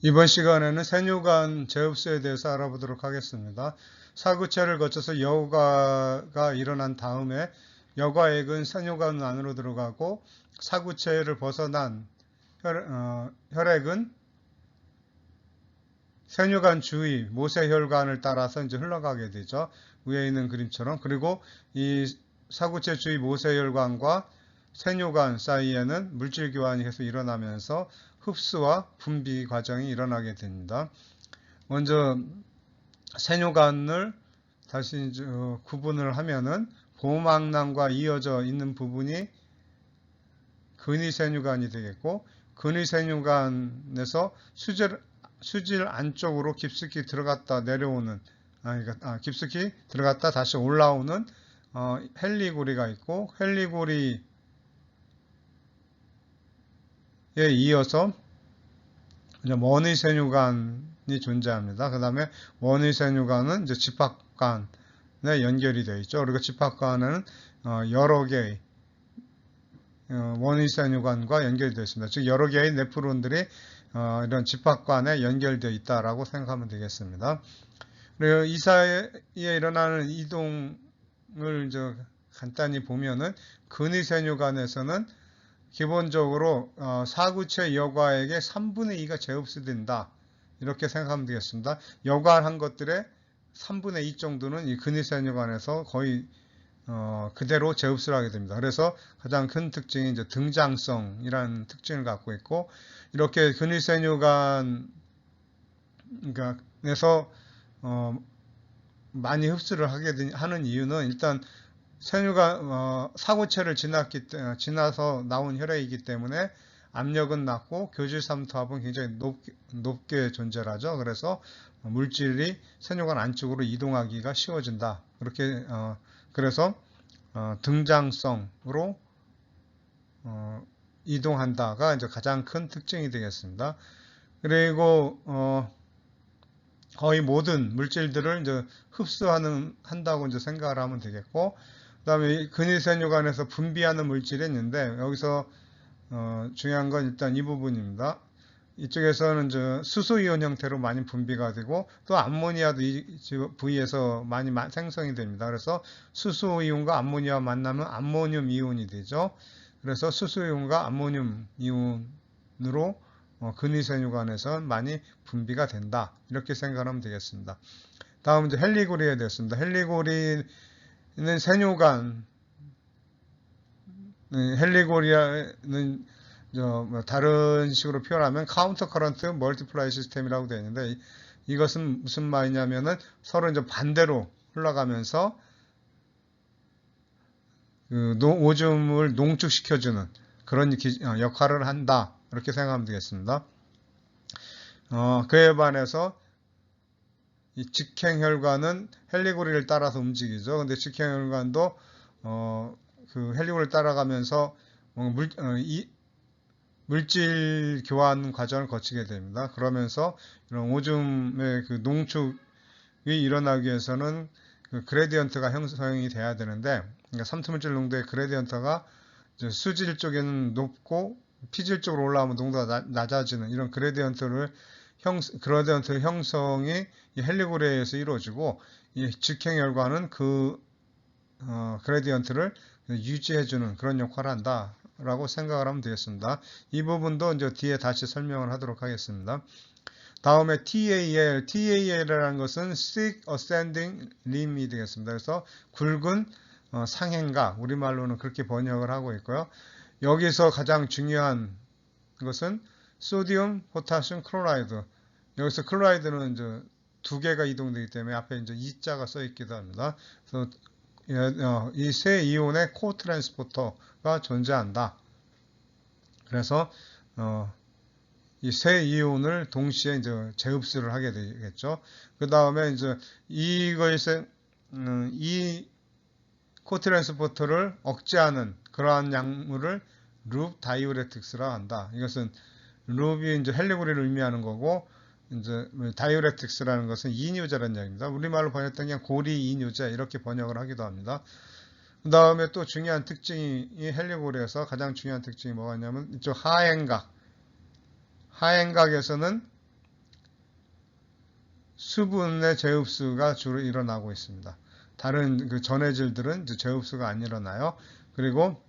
이번 시간에는 세뇨간 제흡수에 대해서 알아보도록 하겠습니다. 사구체를 거쳐서 여과가 일어난 다음에 여과액은 세뇨간 안으로 들어가고 사구체를 벗어난 혈액은 세뇨간 주위 모세혈관을 따라서 이제 흘러가게 되죠. 위에 있는 그림처럼. 그리고 이 사구체 주위 모세혈관과 세뇨간 사이에는 물질 교환이 계속 일어나면서 흡수와 분비 과정이 일어나게 됩니다. 먼저 세뇨간을 다시 구분을 하면은 보막낭과 이어져 있는 부분이 근위세뇨간이 되겠고, 근위세뇨간에서 수질 안쪽으로 깊숙이 들어갔다 내려오는, 깊숙이 들어갔다 다시 올라오는 헬리고리가 있고, 헬리고리에 이어서 원의세뇨간이 존재합니다. 그 다음에 원의세뇨간은 이제 집합관에 연결이 되어 있죠. 그리고 집합관은 여러 개의 원의세뇨관과 연결이 되어 있습니다. 즉 여러 개의 네프론들이 이런 집합관에 연결되어 있다라고 생각하면 되겠습니다. 그리고 이 사이에 일어나는 이동을 간단히 보면은 근위세뇨관에서는 기본적으로 사구체 여과액의 3분의 2가 재흡수된다. 이렇게 생각하면 되겠습니다. 여과한 것들의 3분의 2 정도는 이 근위세뇨관에서 거의 그대로 재흡수를 하게 됩니다. 그래서 가장 큰 특징이 이제 등장성이라는 특징을 갖고 있고, 이렇게 근위세뇨관에서 많이 흡수를 하는 이유는 일단 사구체를 지나서 나온 혈액이기 때문에 압력은 낮고 교질삼투압은 굉장히 높게 존재하죠. 그래서 물질이 세뇨관 안쪽으로 이동하기가 쉬워진다. 그렇게 그래서 등장성으로 이동한다가 이제 가장 큰 특징이 되겠습니다. 그리고 거의 모든 물질들을 이제 한다고 이제 생각을 하면 되겠고, 그 다음에 근위세뇨관에서 분비하는 물질이 있는데, 여기서 중요한 건 일단 이 부분입니다. 이쪽에서는 수소이온 형태로 많이 분비가 되고, 또 암모니아도 이 부위에서 많이 생성이 됩니다. 그래서 수소이온과 암모니아가 만나면 암모늄 이온이 되죠. 그래서 수소이온과 암모늄 이온으로 근위세뇨관에서 많이 분비가 된다. 이렇게 생각하면 되겠습니다. 다음 이제 헬리고리에 됐습니다. 헬리고리는 세뇨관, 헬리고리는 다른 식으로 표현하면 카운터 커런트 멀티플라이 시스템이라고 되어 있는데, 이것은 무슨 말이냐면은 서로 이제 반대로 흘러가면서 오줌을 농축시켜주는 그런 역할을 한다. 이렇게 생각하면 되겠습니다. 그에 반해서 이 직행혈관은 헬리고리를 따라서 움직이죠. 근데 직행혈관도 그 헬리고리를 따라가면서 물질 교환 과정을 거치게 됩니다. 그러면서 이런 오줌의 그 농축이 일어나기 위해서는 그 그레디언트가 형성이 돼야 되는데, 그러니까 삼투물질 농도의 그레디언트가 수질 쪽에는 높고 피질 쪽으로 올라오면 농도가 낮아지는 이런 그레디언트 형성이 이 헬리고리에 의해서 이루어지고, 이 직행혈관은 그 그레디언트를 유지해주는 그런 역할을 한다. 라고 생각을 하면 되겠습니다. 이 부분도 이제 뒤에 다시 설명을 하도록 하겠습니다. 다음에 TAL이라는 것은 Thick Ascending Limb이 되겠습니다. 그래서 굵은 상행각, 우리말로는 그렇게 번역을 하고 있고요. 여기서 가장 중요한 것은 소디움, 포타슘, 클로라이드. 여기서 클로라이드는 이제 두 개가 이동되기 때문에 앞에 이제 E자가 써 있기도 합니다. 그래서 이 세 이온의 코트랜스포터가 존재한다. 그래서 이 세 이온을 동시에 이제 재흡수를 하게 되겠죠. 그 다음에 이제 이것에 이 코트랜스포터를 억제하는 그러한 약물을 룹 다이우레틱스라 한다. 이것은 룹이 이제 헬리고리를 의미하는 거고, 이제 다이우레틱스라는 것은 이뇨제라는 얘기입니다. 우리말로 번역된 게 고리 이뇨제 이렇게 번역을 하기도 합니다. 그 다음에 또 중요한 특징이 이 헬리고리에서 가장 중요한 특징이 뭐가 있냐면 이쪽 하행각에서는 수분의 재흡수가 주로 일어나고 있습니다. 다른 그 전해질들은 이제 재흡수가 안 일어나요. 그리고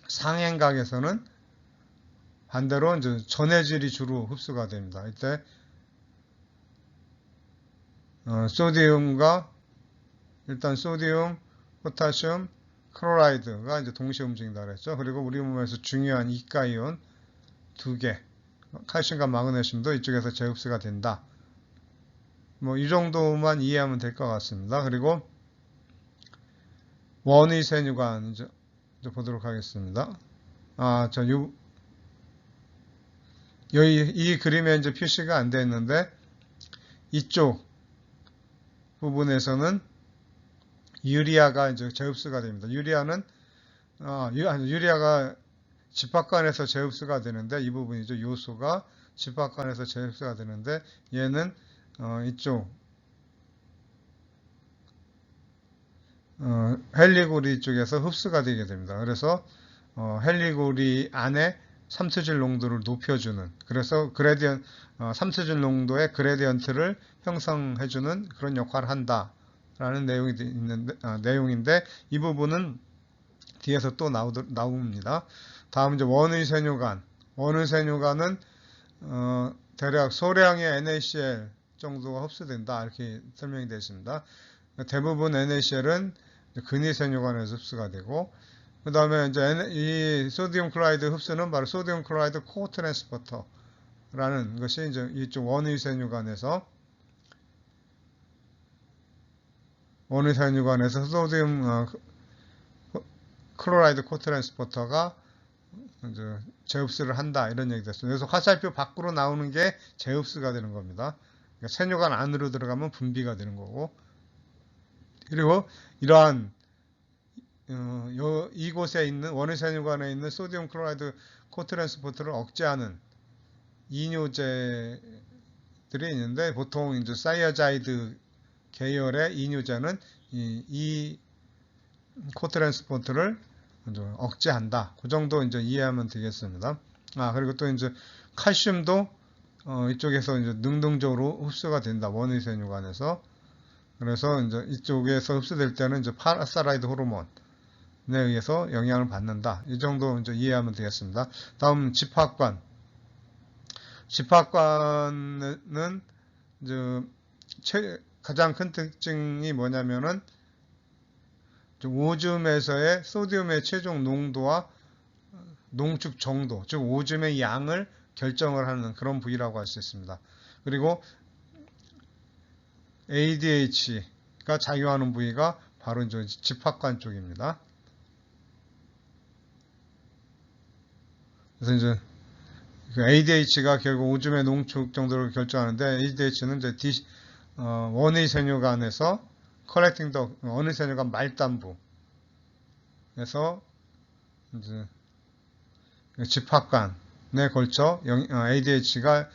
상행각에서는 반대로 이제 전해질이 주로 흡수가 됩니다. 이때 소디움과 일단 소디움, 포타슘, 클로라이드가 이제 동시에 움직인다 그랬죠. 그리고 우리 몸에서 중요한 이가이온 2개, 칼슘과 마그네슘도 이쪽에서 재흡수가 된다. 뭐 이 정도만 이해하면 될 것 같습니다. 그리고 원의세뉴관 이제 보도록 하겠습니다. 여기 이 그림에 이제 표시가 안 되어 있는데 이쪽 부분에서는 유리아가 이제 재흡수가 됩니다. 유리아가 집합관에서 재흡수가 되는데 이 부분이죠. 요소가 집합관에서 재흡수가 되는데 얘는 이쪽 헬리고리 쪽에서 흡수가 되게 됩니다. 그래서 헬리고리 안에 삼투질 농도를 높여주는, 그래서 삼투질 농도의 그레디언트를 형성해주는 그런 역할을 한다라는 내용인데 이 부분은 뒤에서 또 나옵니다. 다음 이제 원의세뇨관. 원의세뇨관은 대략 소량의 NaCl 정도가 흡수된다 이렇게 설명이 되어 있습니다. 대부분 NaCl은 근위세뇨관에서 흡수가 되고, 그 다음에 이제 이 소디움 클로라이드 흡수는 바로 소디움 클로라이드 코트랜스포터라는 것이 이제 이쪽 원의세뇨관에서 소디움 클로라이드 코트랜스포터가 이제 재흡수를 한다 이런 얘기 됐습니다. 그래서 화살표 밖으로 나오는 게 재흡수가 되는 겁니다. 그러니까 세뇨관 안으로 들어가면 분비가 되는 거고, 그리고 이러한 이곳에 있는 원의세뇨관에 있는 소디움 클로라이드 코트랜스포터를 억제하는 이뇨제들이 있는데 보통 이제 사이아자이드 계열의 이뇨제는 이 코트랜스포터를 억제한다. 그 정도 이제 이해하면 되겠습니다. 그리고 또 이제 칼슘도 이쪽에서 이제 능동적으로 흡수가 된다. 원의세뇨관에서. 그래서 이제 이쪽에서 흡수될 때는 이제 파라사라이드 호르몬에 의해서 영향을 받는다. 이 정도 이제 이해하면 되겠습니다. 다음 집합관. 집합관은 이제 가장 큰 특징이 뭐냐면은 오줌에서의 소디움의 최종 농도와 농축 정도, 즉 오줌의 양을 결정을 하는 그런 부위라고 할 수 있습니다. 그리고 ADH가 작용하는 부위가 바로 이제 집합관 쪽입니다. 그래서 이제 ADH가 결국 오줌의 농축 정도를 결정하는데, ADH는 이제 원의세뇨관에서 컬렉팅 더 원의세뇨관 말단부에서 이제 집합관에 걸쳐 ADH가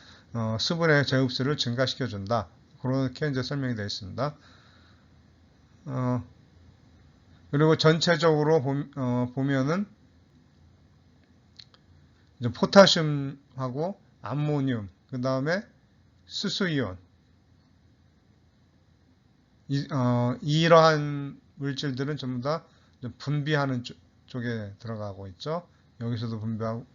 수분의 재흡수를 증가시켜준다. 그렇게 이제 설명이 되어 있습니다. 그리고 전체적으로 보면은 이제 포타슘하고 암모늄, 그 다음에 수수이온, 이러한 물질들은 전부 다 분비하는 쪽에 들어가고 있죠. 여기서도 분비하고.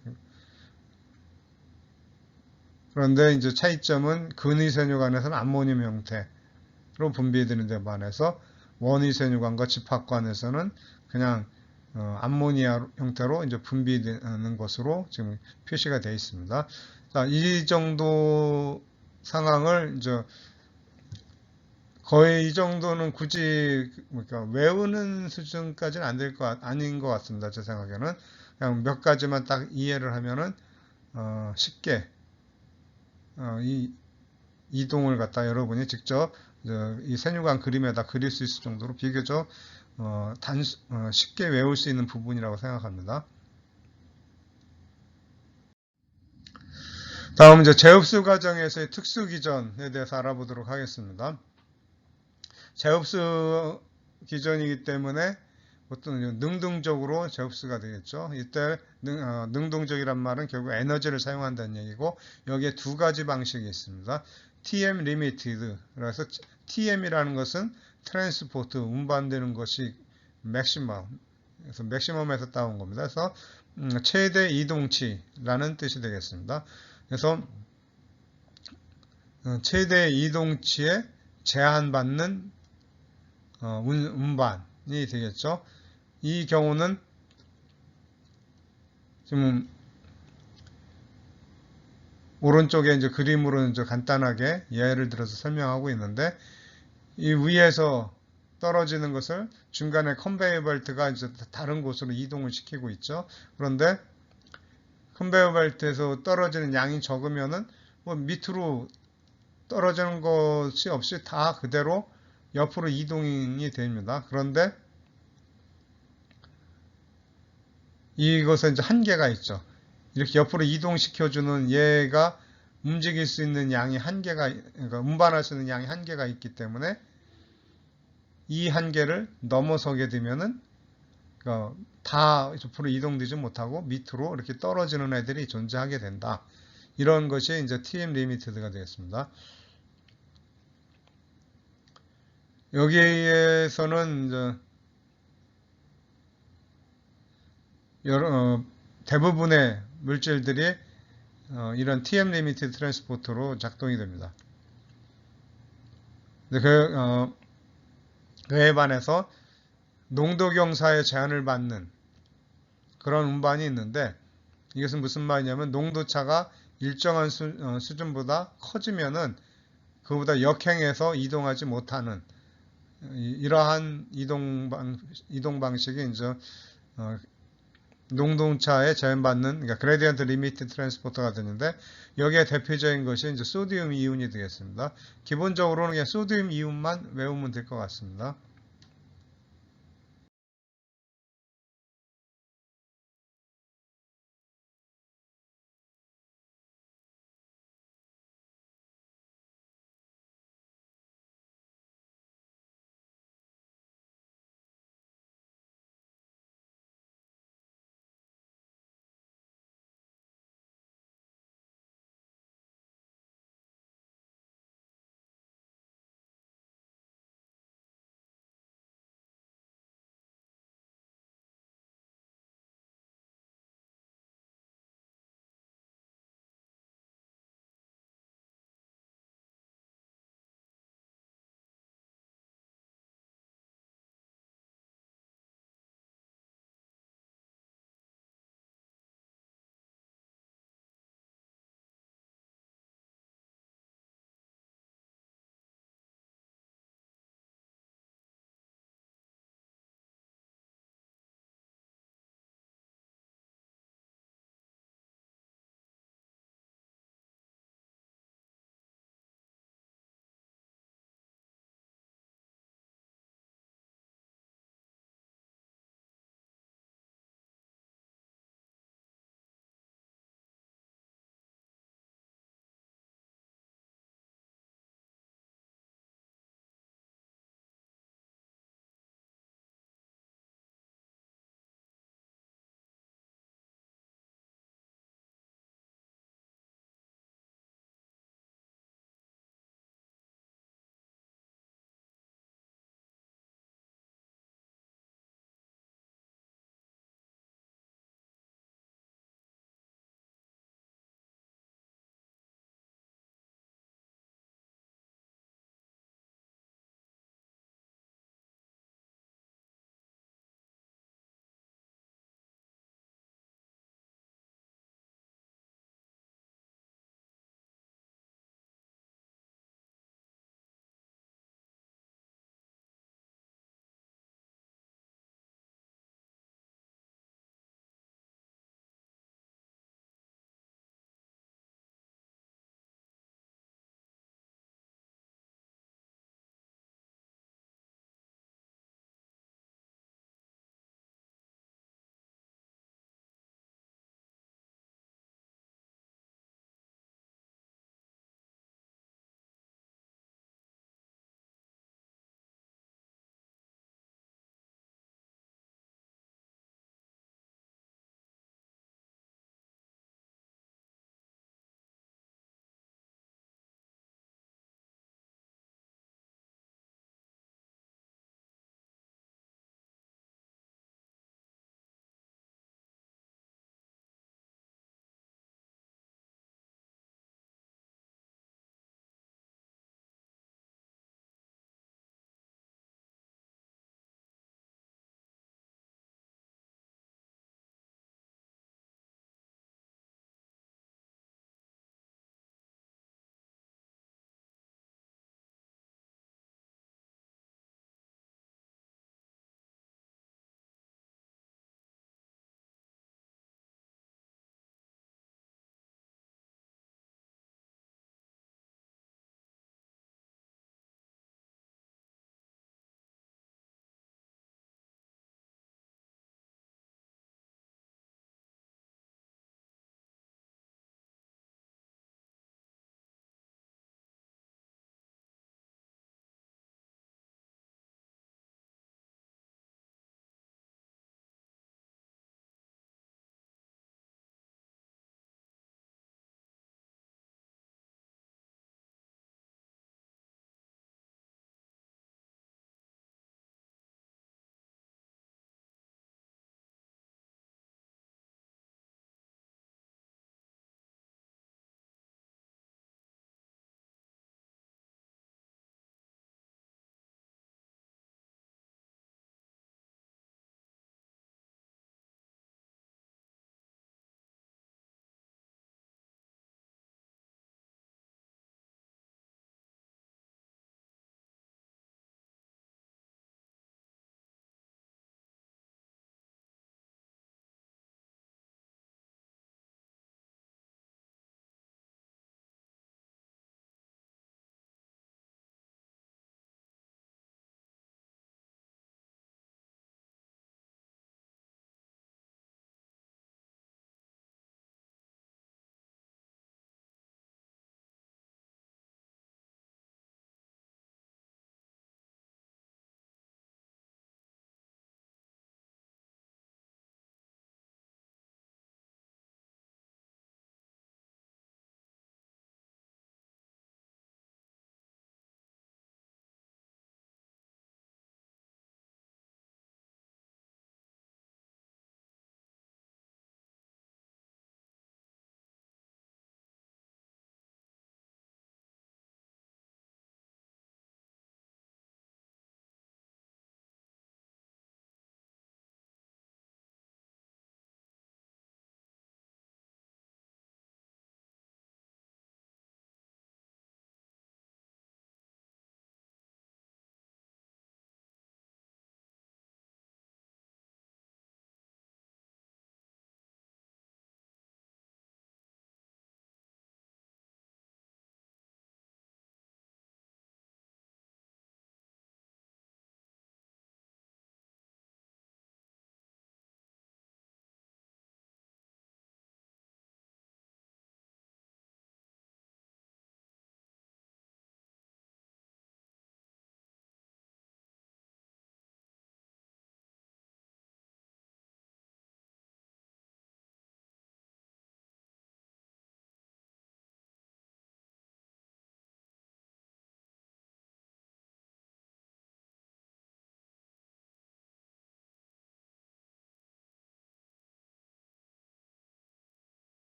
그런데 이제 차이점은 근위세뇨관에서는 암모늄 형태로 분비되는 데 반해서 원위세뇨관과 집합관에서는 그냥 암모니아 형태로 이제 분비되는 것으로 지금 표시가 되어 있습니다. 자, 이 정도 상황을 이제 거의 이 정도는 굳이 외우는 수준까지는 아닌 것 같습니다. 제 생각에는 그냥 몇 가지만 딱 이해를 하면은 쉽게 이 이동을 갖다 여러분이 직접 이 세뇨관 그림에다 그릴 수 있을 정도로 비교적 쉽게 외울 수 있는 부분이라고 생각합니다. 다음 이제 재흡수 과정에서의 특수 기전에 대해서 알아보도록 하겠습니다. 재흡수 기전이기 때문에 보통 능동적으로 재흡수가 되겠죠. 이때 능동적이란 말은 결국 에너지를 사용한다는 얘기고, 여기에 두 가지 방식이 있습니다. TM 리미티드. 그래서 TM이라는 것은 트랜스포트, 운반되는 것이 맥시멈. 그래서 맥시멈에서 따온 겁니다. 그래서 최대 이동치라는 뜻이 되겠습니다. 그래서 최대 이동치에 제한받는 운반이 되겠죠. 이 경우는 지금 오른쪽에 이제 그림으로 이제 간단하게 예를 들어서 설명하고 있는데, 이 위에서 떨어지는 것을 중간에 컨베이어 벨트가 이제 다른 곳으로 이동을 시키고 있죠. 그런데 컨베이어 벨트에서 떨어지는 양이 적으면은 뭐 밑으로 떨어지는 것이 없이 다 그대로 옆으로 이동이 됩니다. 그런데 이것은 이제 한계가 있죠. 이렇게 옆으로 이동시켜주는 얘가 움직일 수 있는 양이 그러니까 운반할 수 있는 양이 한계가 있기 때문에 이 한계를 넘어서게 되면은 다 옆으로 이동되지 못하고 밑으로 이렇게 떨어지는 애들이 존재하게 된다. 이런 것이 이제 TM 리미티드가 되겠습니다. 여기에서는 이제 대부분의 물질들이 이런 TM 리미티드 트랜스포터로 작동이 됩니다. 그에 반해서 농도 경사의 제한을 받는 그런 운반이 있는데, 이것은 무슨 말이냐면 농도차가 일정한 수준보다 커지면은 그보다 역행해서 이동하지 못하는 이러한 이동 방식이 이제 농도차에 제한받는, 그러니까 그레디언트 리미트 트랜스포터가 되는데, 여기에 대표적인 것이 이제 소디움 이온이 되겠습니다. 기본적으로는 그냥 소디움 이온만 외우면 될 것 같습니다.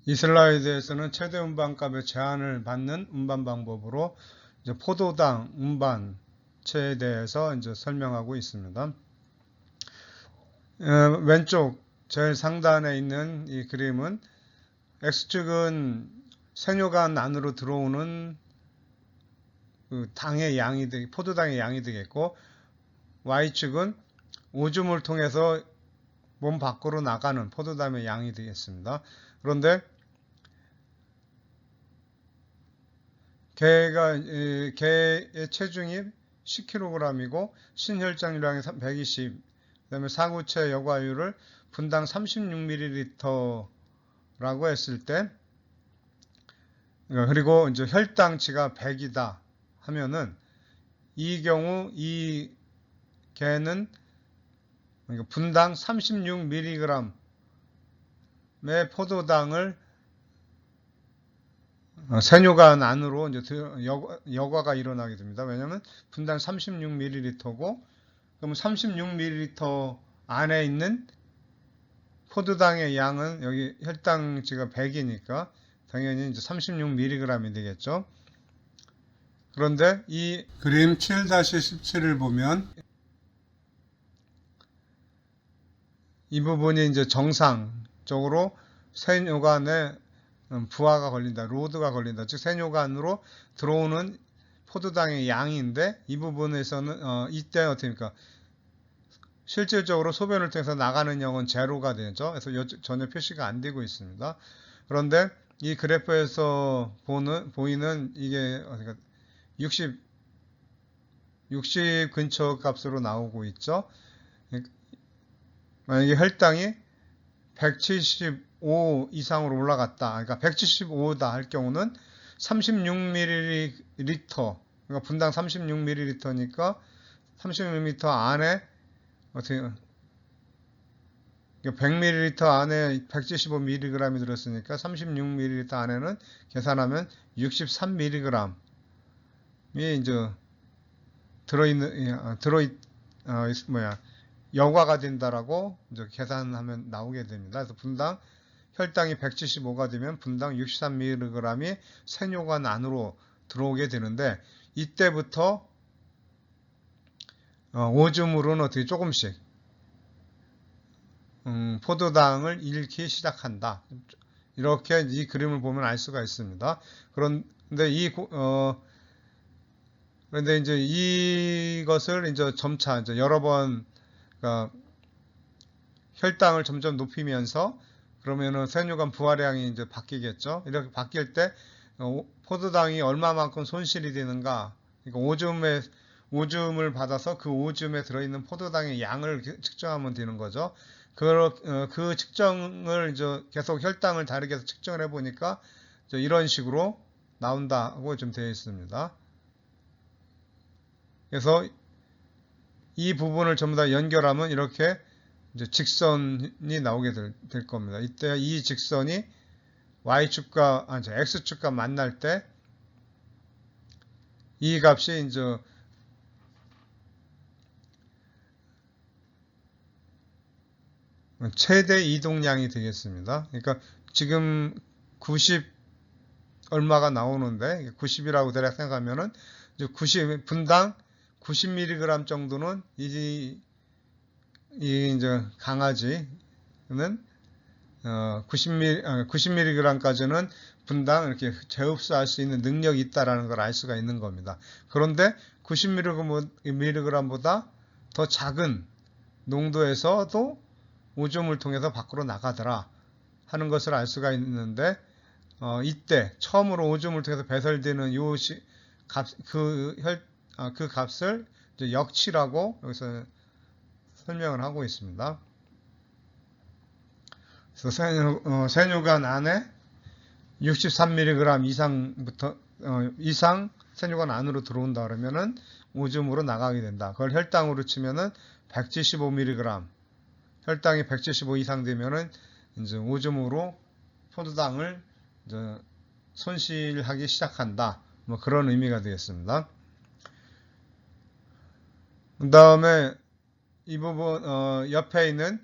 이 슬라이드에서는 최대 운반값의 제한을 받는 운반 방법으로 이제 포도당 운반체에 대해서 이제 설명하고 있습니다. 왼쪽 제일 상단에 있는 이 그림은 X축은 생효관 안으로 들어오는 그 당의 양이 포도당의 양이 되겠고, Y축은 오줌을 통해서 몸 밖으로 나가는 포도당의 양이 되겠습니다. 그런데 개의 체중이 10kg이고 신혈장량이 120, 그다음에 사구체 여과율을 분당 36ml라고 했을 때, 그리고 이제 혈당치가 100이다 하면은 이 경우 이 개는 분당 36mg의 포도당을 세뇨관 안으로 이제 여과가 일어나게 됩니다. 왜냐하면 분당 36ml고, 그러면 36ml 안에 있는 포도당의 양은 여기 혈당치가 100이니까 당연히 이제 36mg이 되겠죠. 그런데 이 그림 7-17을 보면 이 부분이 이제 정상적으로 세뇨관에 부하가 걸린다, 로드가 걸린다, 즉 세뇨관으로 들어오는 포도당의 양인데, 이 부분에서는 이때 어떻습니까? 실질적으로 소변을 통해서 나가는 양은 제로가 되죠. 그래서 전혀 표시가 안 되고 있습니다. 그런데 이 그래프에서 보이는 이게 60 근처 값으로 나오고 있죠. 만약에 혈당이 175 이상으로 올라갔다, 그러니까 175다 할 경우는 36ml, 그러니까 분당 36ml니까 36ml 안에 어떻게 100ml 안에 175mg이 들었으니까 36ml 안에는 계산하면 63mg이 이제 여과가 된다라고 이제 계산하면 나오게 됩니다. 그래서 분당 혈당이 175가 되면 분당 63mg이 세뇨관 안으로 들어오게 되는데, 이때부터 오줌으로는 어떻게 조금씩 포도당을 잃기 시작한다. 이렇게 이 그림을 보면 알 수가 있습니다. 그런데 이제 이것을 이제 점차 이제 여러 번, 그러니까 혈당을 점점 높이면서 그러면은 세뇨관 부하량이 이제 바뀌겠죠. 이렇게 바뀔 때 포도당이 얼마만큼 손실이 되는가, 그러니까 오줌을 받아서 그 오줌에 들어있는 포도당의 양을 측정하면 되는 거죠. 그 측정을 이제 계속 혈당을 다르게 해서 측정을 해보니까 이런 식으로 나온다고 좀 되어 있습니다. 그래서 이 부분을 전부 다 연결하면 이렇게 이제 직선이 나오게 될 겁니다. 이때 이 직선이 X축과 만날 때 이 값이 이제 최대 이동량이 되겠습니다. 그러니까 지금 90 얼마가 나오는데 90이라고 대략 생각하면은 이제 분당 90mg 정도는 이 이제 강아지는 90mg까지는 분당 이렇게 재흡수할 수 있는 능력이 있다라는 걸 알 수가 있는 겁니다. 그런데 90mg보다 더 작은 농도에서도 오줌을 통해서 밖으로 나가더라 하는 것을 알 수가 있는데, 이때 처음으로 오줌을 통해서 배설되는 그 값을 이제 역치라고 여기서 설명을 하고 있습니다. 그래서 세뇨관 안에 63mg 이상 세뇨관 안으로 들어온다 그러면은 오줌으로 나가게 된다. 그걸 혈당으로 치면은 175mg, 혈당이 175 이상 되면은 이제 오줌으로 포도당을 이제 손실하기 시작한다. 뭐 그런 의미가 되겠습니다. 그 다음에 이 부분 옆에 있는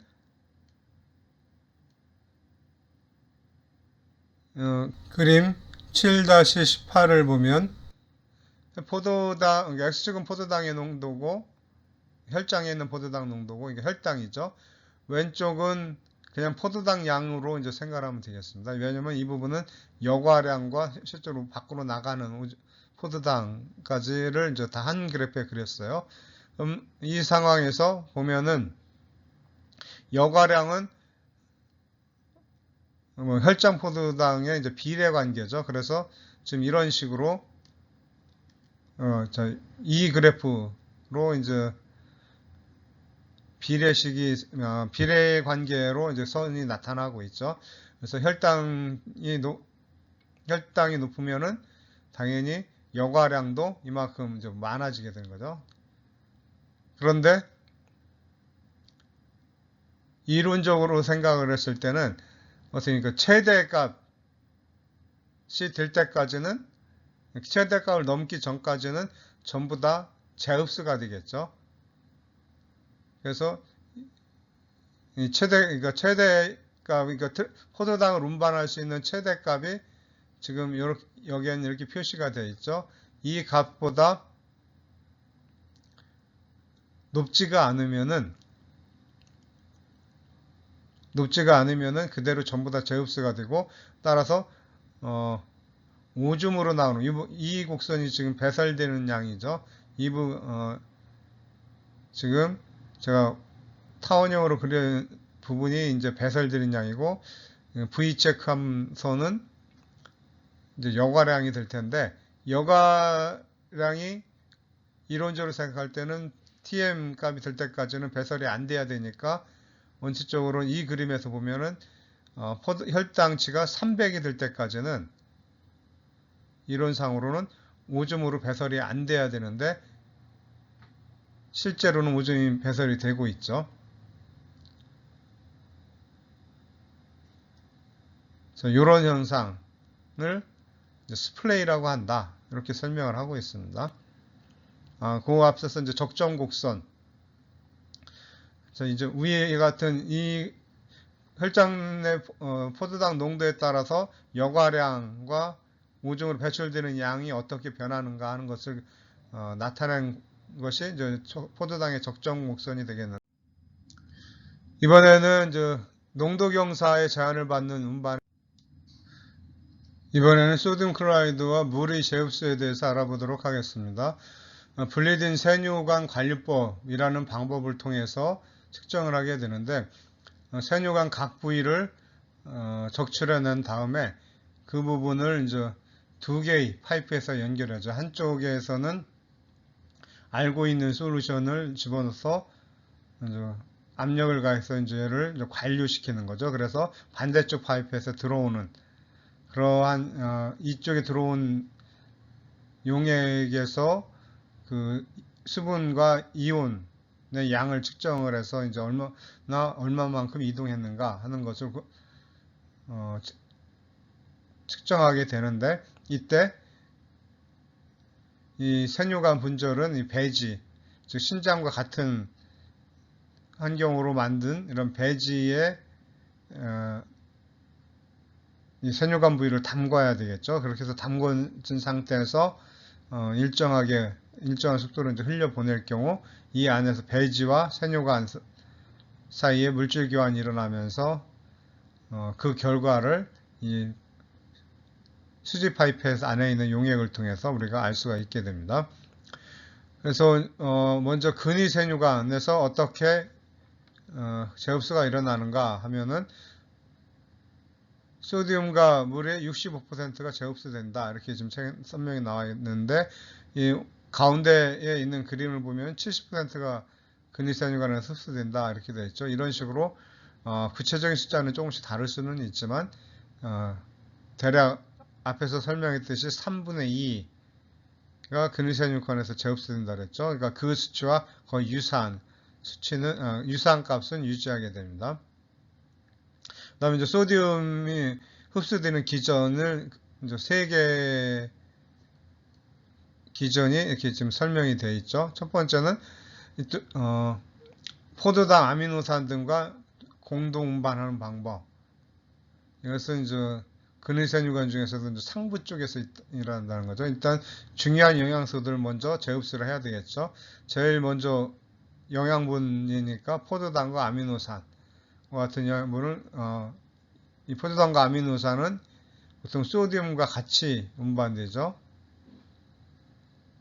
그림 7-18을 보면 포도당, X축은 포도당의 농도고 혈장에 있는 포도당 농도고 이게 혈당이죠. 왼쪽은 그냥 포도당 양으로 이제 생각하면 되겠습니다. 왜냐면 이 부분은 여과량과 실제로 밖으로 나가는 포도당까지를 이제 다 한 그래프에 그렸어요. 그럼 이 상황에서 보면은 여과량은 혈장 포도당의 이제 비례 관계죠. 그래서 지금 이런 식으로 이 그래프로 이제 비례 관계로 이제 선이 나타나고 있죠. 그래서 혈당이 높으면은 당연히 여과량도 이만큼 이제 많아지게 되는 거죠. 그런데 이론적으로 생각을 했을 때는 어떻게 그 최대값이 될 때까지는 최대값을 넘기 전까지는 전부 다 제흡수가 되겠죠. 그래서 그러니까 최대값, 그러니까 포도당을 운반할 수 있는 최대값이 지금 여기에는 이렇게 표시가 되어 있죠. 이 값보다 높지가 않으면은 그대로 전부 다 제흡수가 되고, 따라서 오줌으로 나오는 이 곡선이 지금 배설되는 양이죠. 지금 제가 타원형으로 그린 부분이 이제 배설되는 양이고, V 체크한 선은 이제 여과량이 될 텐데, 여과량이 이론적으로 생각할 때는 TM 값이 될 때까지는 배설이 안 돼야 되니까 원칙적으로 이 그림에서 보면은 혈당치가 300이 될 때까지는 이론상으로는 오줌으로 배설이 안 돼야 되는데 실제로는 오줌이 배설이 되고 있죠. 이런 현상을 스플레이라고 한다. 이렇게 설명을 하고 있습니다. 그 앞서서 이제 적정 곡선. 이제 위에 같은 이 혈장 내 포도당 농도에 따라서 여과량과 오줌으로 배출되는 양이 어떻게 변하는가 하는 것을 나타낸 것이 이제 포도당의 적정 곡선이 되겠는데, 이번에는 이제 농도 경사의 제한을 받는 이번에는 소듐 클로라이드와 물의 제흡수에 대해서 알아보도록 하겠습니다. 분리된 세뇨관 관리법이라는 방법을 통해서 측정을 하게 되는데, 세뇨관 각 부위를 적출해낸 다음에 그 부분을 이제 두 개의 파이프에서 연결하죠. 한쪽에서는 알고 있는 솔루션을 집어넣어서 이제 압력을 가해서 이제 얘를 이제 관류시키는 거죠. 그래서 반대쪽 파이프에서 들어오는 그러한 이쪽에 들어온 용액에서 그 수분과 이온의 양을 측정을 해서 이제 얼마만큼 이동했는가 하는 것을 측정하게 되는데, 이때 이 세뇨관 분절은 이 배지, 즉 신장과 같은 환경으로 만든 이런 배지에 이 세뇨관 부위를 담궈야 되겠죠. 그렇게 해서 담궈진 상태에서 일정한 속도로 이제 흘려보낼 경우 이 안에서 배지와 세뇨관 사이에 물질 교환이 일어나면서 그 결과를 이 수지 파이프 안에 있는 용액을 통해서 우리가 알 수가 있게 됩니다. 그래서 먼저 근위 세뇨관에서 어떻게 제흡수가 일어나는가 하면은 소디움과 물의 65%가 제흡수된다. 이렇게 지금 설명이 나와 있는데, 이 가운데에 있는 그림을 보면 70%가 근위세뇨관에서 흡수된다. 이렇게 되어 있죠. 이런 식으로 구체적인 숫자는 조금씩 다를 수는 있지만 대략 앞에서 설명했듯이 3분의 2가 근위세뇨관에서 제흡수된다 그랬죠. 그러니까 그 수치와 거의 유사한 유사한 값은 유지하게 됩니다. 그 다음에 이제 소디움이 흡수되는 기전을 이제 3개 기전이 이렇게 지금 설명이 되어 있죠. 첫 번째는 포도당 아미노산 등과 공동 운반하는 방법. 이것은 이제 근위센유관 중에서도 이제 상부 쪽에서 일어난다는 거죠. 일단 중요한 영양소들을 먼저 재흡수를 해야 되겠죠. 제일 먼저 영양분이니까 포도당과 아미노산 같은 영양분을 이 포도당과 아미노산은 보통 소디움과 같이 운반되죠.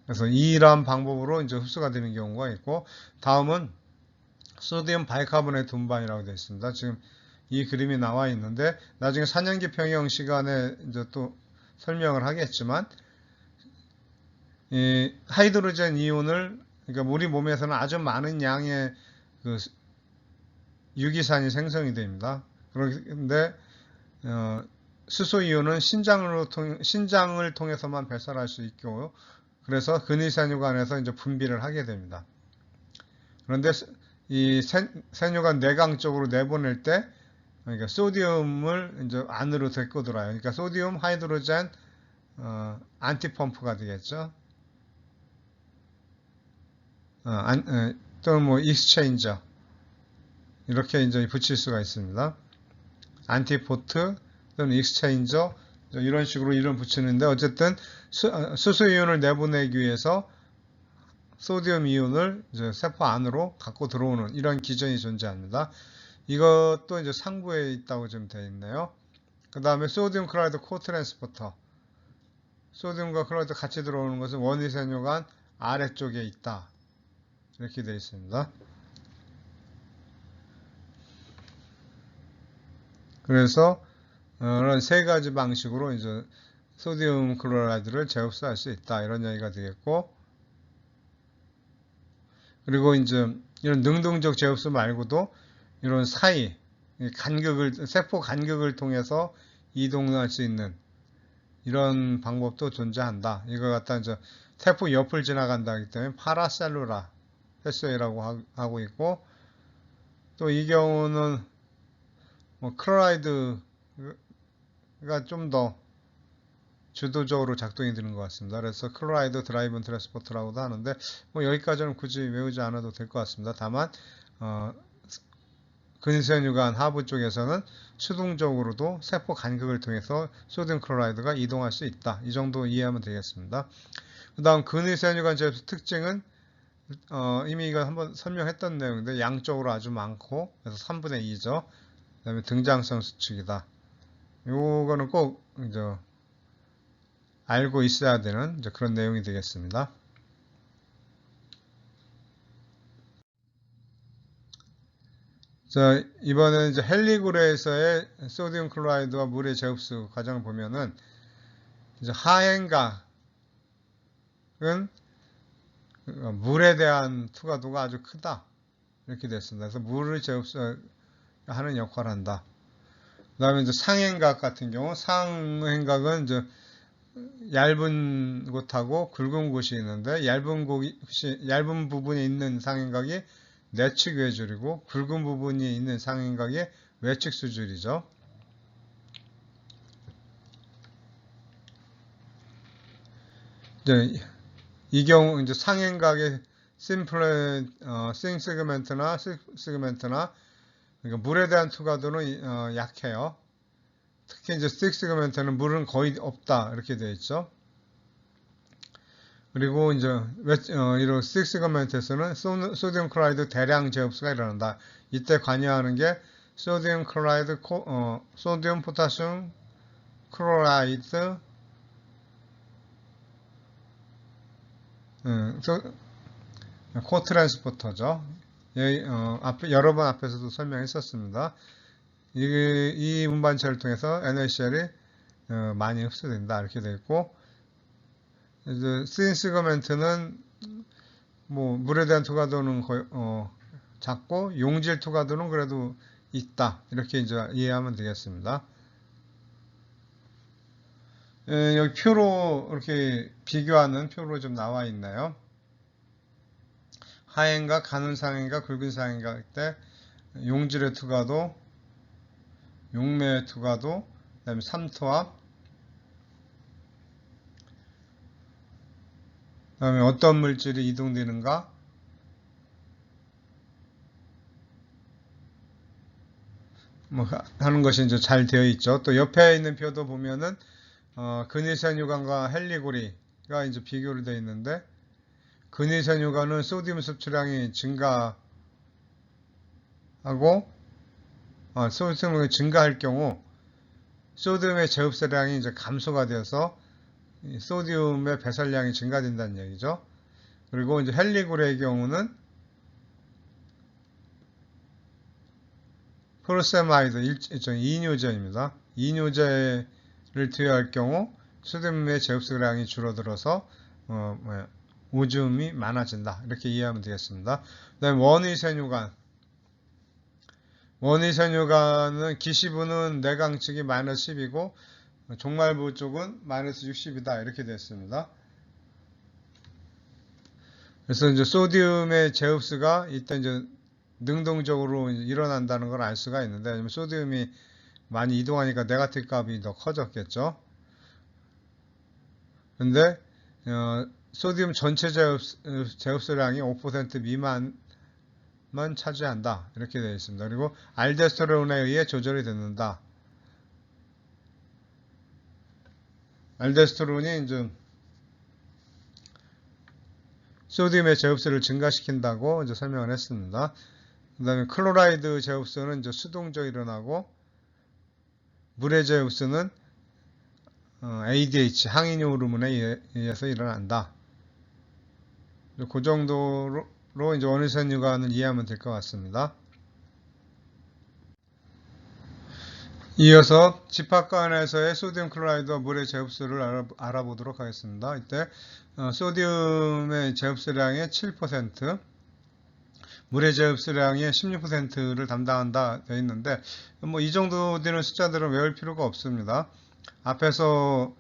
그래서 이러한 방법으로 이제 흡수가 되는 경우가 있고, 다음은 소디움 바이카보네이트 운반이라고 되어 있습니다. 지금 이 그림이 나와 있는데 나중에 4년기 평형 시간에 이제 또 설명을 하겠지만, 이 하이드로젠 이온을, 그러니까 우리 몸에서는 아주 많은 양의 그 유기산이 생성이 됩니다. 그런데 수소 이온은 신장을 통해서만 배설할 수 있고, 그래서 근위센유관에서 이제 분비를 하게 됩니다. 그런데 이 센유관 내강 쪽으로 내보낼 때, 그러니까 소디움을 이제 안으로 데리고 들어와요. 그러니까 소디움 하이드로젠 안티펌프가 되겠죠. 또는 뭐 익스체인저 이렇게 이제 붙일 수가 있습니다. 안티포트 또는 익스체인저 이런 식으로 이름 붙이는데, 어쨌든 수소 이온을 내보내기 위해서 소디움 이온을 이제 세포 안으로 갖고 들어오는 이런 기전이 존재합니다. 이것도 이제 상부에 있다고 좀 되어 있네요. 그 다음에 소디움 클로라이드 코트랜스포터, 소디움과 클로라이드 같이 들어오는 것은 원위센유관 아래쪽에 있다, 이렇게 되어 있습니다. 그래서 이런 세 가지 방식으로 이제 소디움 클로라이드를 재흡수할 수 있다, 이런 얘기가 되겠고, 그리고 이제 이런 능동적 재흡수 말고도 이런 사이 세포 간격을 통해서 이동할 수 있는 이런 방법도 존재한다. 이거 갖다 이제 세포 옆을 지나간다 하기 때문에 파라셀루라 패스웨이라고 하고 있고, 또 이 경우는 뭐 클로라이드가 좀 더 주도적으로 작동이 되는 것 같습니다. 그래서 클로라이드 드라이븐 트랜스포터라고도 하는데, 뭐 여기까지는 굳이 외우지 않아도 될 것 같습니다. 다만 근위센유관 하부 쪽에서는 수동적으로도 세포 간격을 통해서 소디움 클로라이드가 이동할 수 있다, 이 정도 이해하면 되겠습니다. 그 다음 근위센유관 재흡수 특징은 이미 이거 한번 설명했던 내용인데, 양쪽으로 아주 많고, 그래서 3분의 2죠. 그 다음에 등장성 수축이다. 요거는 꼭 이제 알고 있어야 되는 이제 그런 내용이 되겠습니다. 자, 이번에는 이제 헬리그레에서의 소디움 클로라이드와 물의 재흡수 과정을 보면은, 이제 하행각은 물에 대한 투과도가 아주 크다, 이렇게 됐습니다. 그래서 물을 재흡수하는 역할을 한다. 그 다음에 이제 상행각 같은 경우, 상행각은 이제 얇은 곳하고 굵은 곳이 있는데, 얇은 부분이 있는 상행각이 내측 외줄이고, 굵은 부분이 있는 상행각이 외측 수줄이죠. 이제 이 경우 이제 상행각의 싱 세그멘트나 그러니까 물에 대한 투과도는 약해요. 특히 이제 6세그멘트는 물은 거의 없다, 이렇게 되어 있죠. 그리고 이제 이런 6세그멘트에서는 소디움 클로라이드 대량 재흡수가 일어난다. 이때 관여하는 게 소디움 클로라이드, 소디움 포타슘 클로라이드, 코트랜스포터죠. 여러 번 앞에서도 설명했었습니다. 이 운반체를 통해서 NaCl이 많이 흡수된다, 이렇게 되어 있고, 이제 스인시거멘트는 뭐 물에 대한 투과도는 거의 작고, 용질 투과도는 그래도 있다, 이렇게 이제 이해하면 되겠습니다. 여기 표로 이렇게 비교하는 표로 좀 나와 있나요? 하행각, 가는 상행각, 굵은 상행각 때 용질의 투과도, 용매의 투과도, 그 다음에 삼투압, 그 다음에 어떤 물질이 이동되는가, 뭐 하는 것이 이제 잘 되어 있죠. 또 옆에 있는 표도 보면은 근위센유관과 헬리구리가 이제 비교를 되어 있는데 근위센유관은 소디움 섭취량이 증가하고 소디움이 증가할 경우 소디움의 재흡수량이 이제 감소가 되어서 소디움의 배설량이 증가된다는 얘기죠. 그리고 이제 헬리구리의 경우는 프로세마이드 일종의 이뇨제입니다. 이뇨제를 투여할 경우 소듐의 재흡수량이 줄어들어서 오줌이 많아진다. 이렇게 이해하면 되겠습니다. 그 다음에 원위세뇨관. 원위세뇨관은 기시부는 내강 측이 마이너스 10이고 종말부 쪽은 마이너스 60이다. 이렇게 되었습니다. 그래서 이제 소듐의 재흡수가 이때 이제 능동적으로 일어난다는 걸 알 수가 있는데 소듐이 많이 이동하니까 네가티브 값이 더 커졌겠죠. 근데 소듐 전체 재흡수량이 5% 미만만 차지한다. 이렇게 되어 있습니다. 그리고 알데스테론에 의해 조절이 된다. 알데스테론이 이제 소듐의 재흡수를 증가시킨다고 이제 설명을 했습니다. 그 다음에 클로라이드 재흡수는 이제 수동적으로 일어나고 물의 재흡수는 ADH 항이뇨 호르몬에 의해서 일어난다. 그 정도로 이제 원위세뇨관을 이해하면 될 것 같습니다. 이어서 집합관에서의 소디움 클로라이드와 물의 재흡수를 알아보도록 하겠습니다. 이때 소디움의 재흡수량의 7%, 물의 재흡수량의 16%를 담당한다 되어 있는데 뭐 이 정도 되는 숫자들은 외울 필요가 없습니다. 앞에서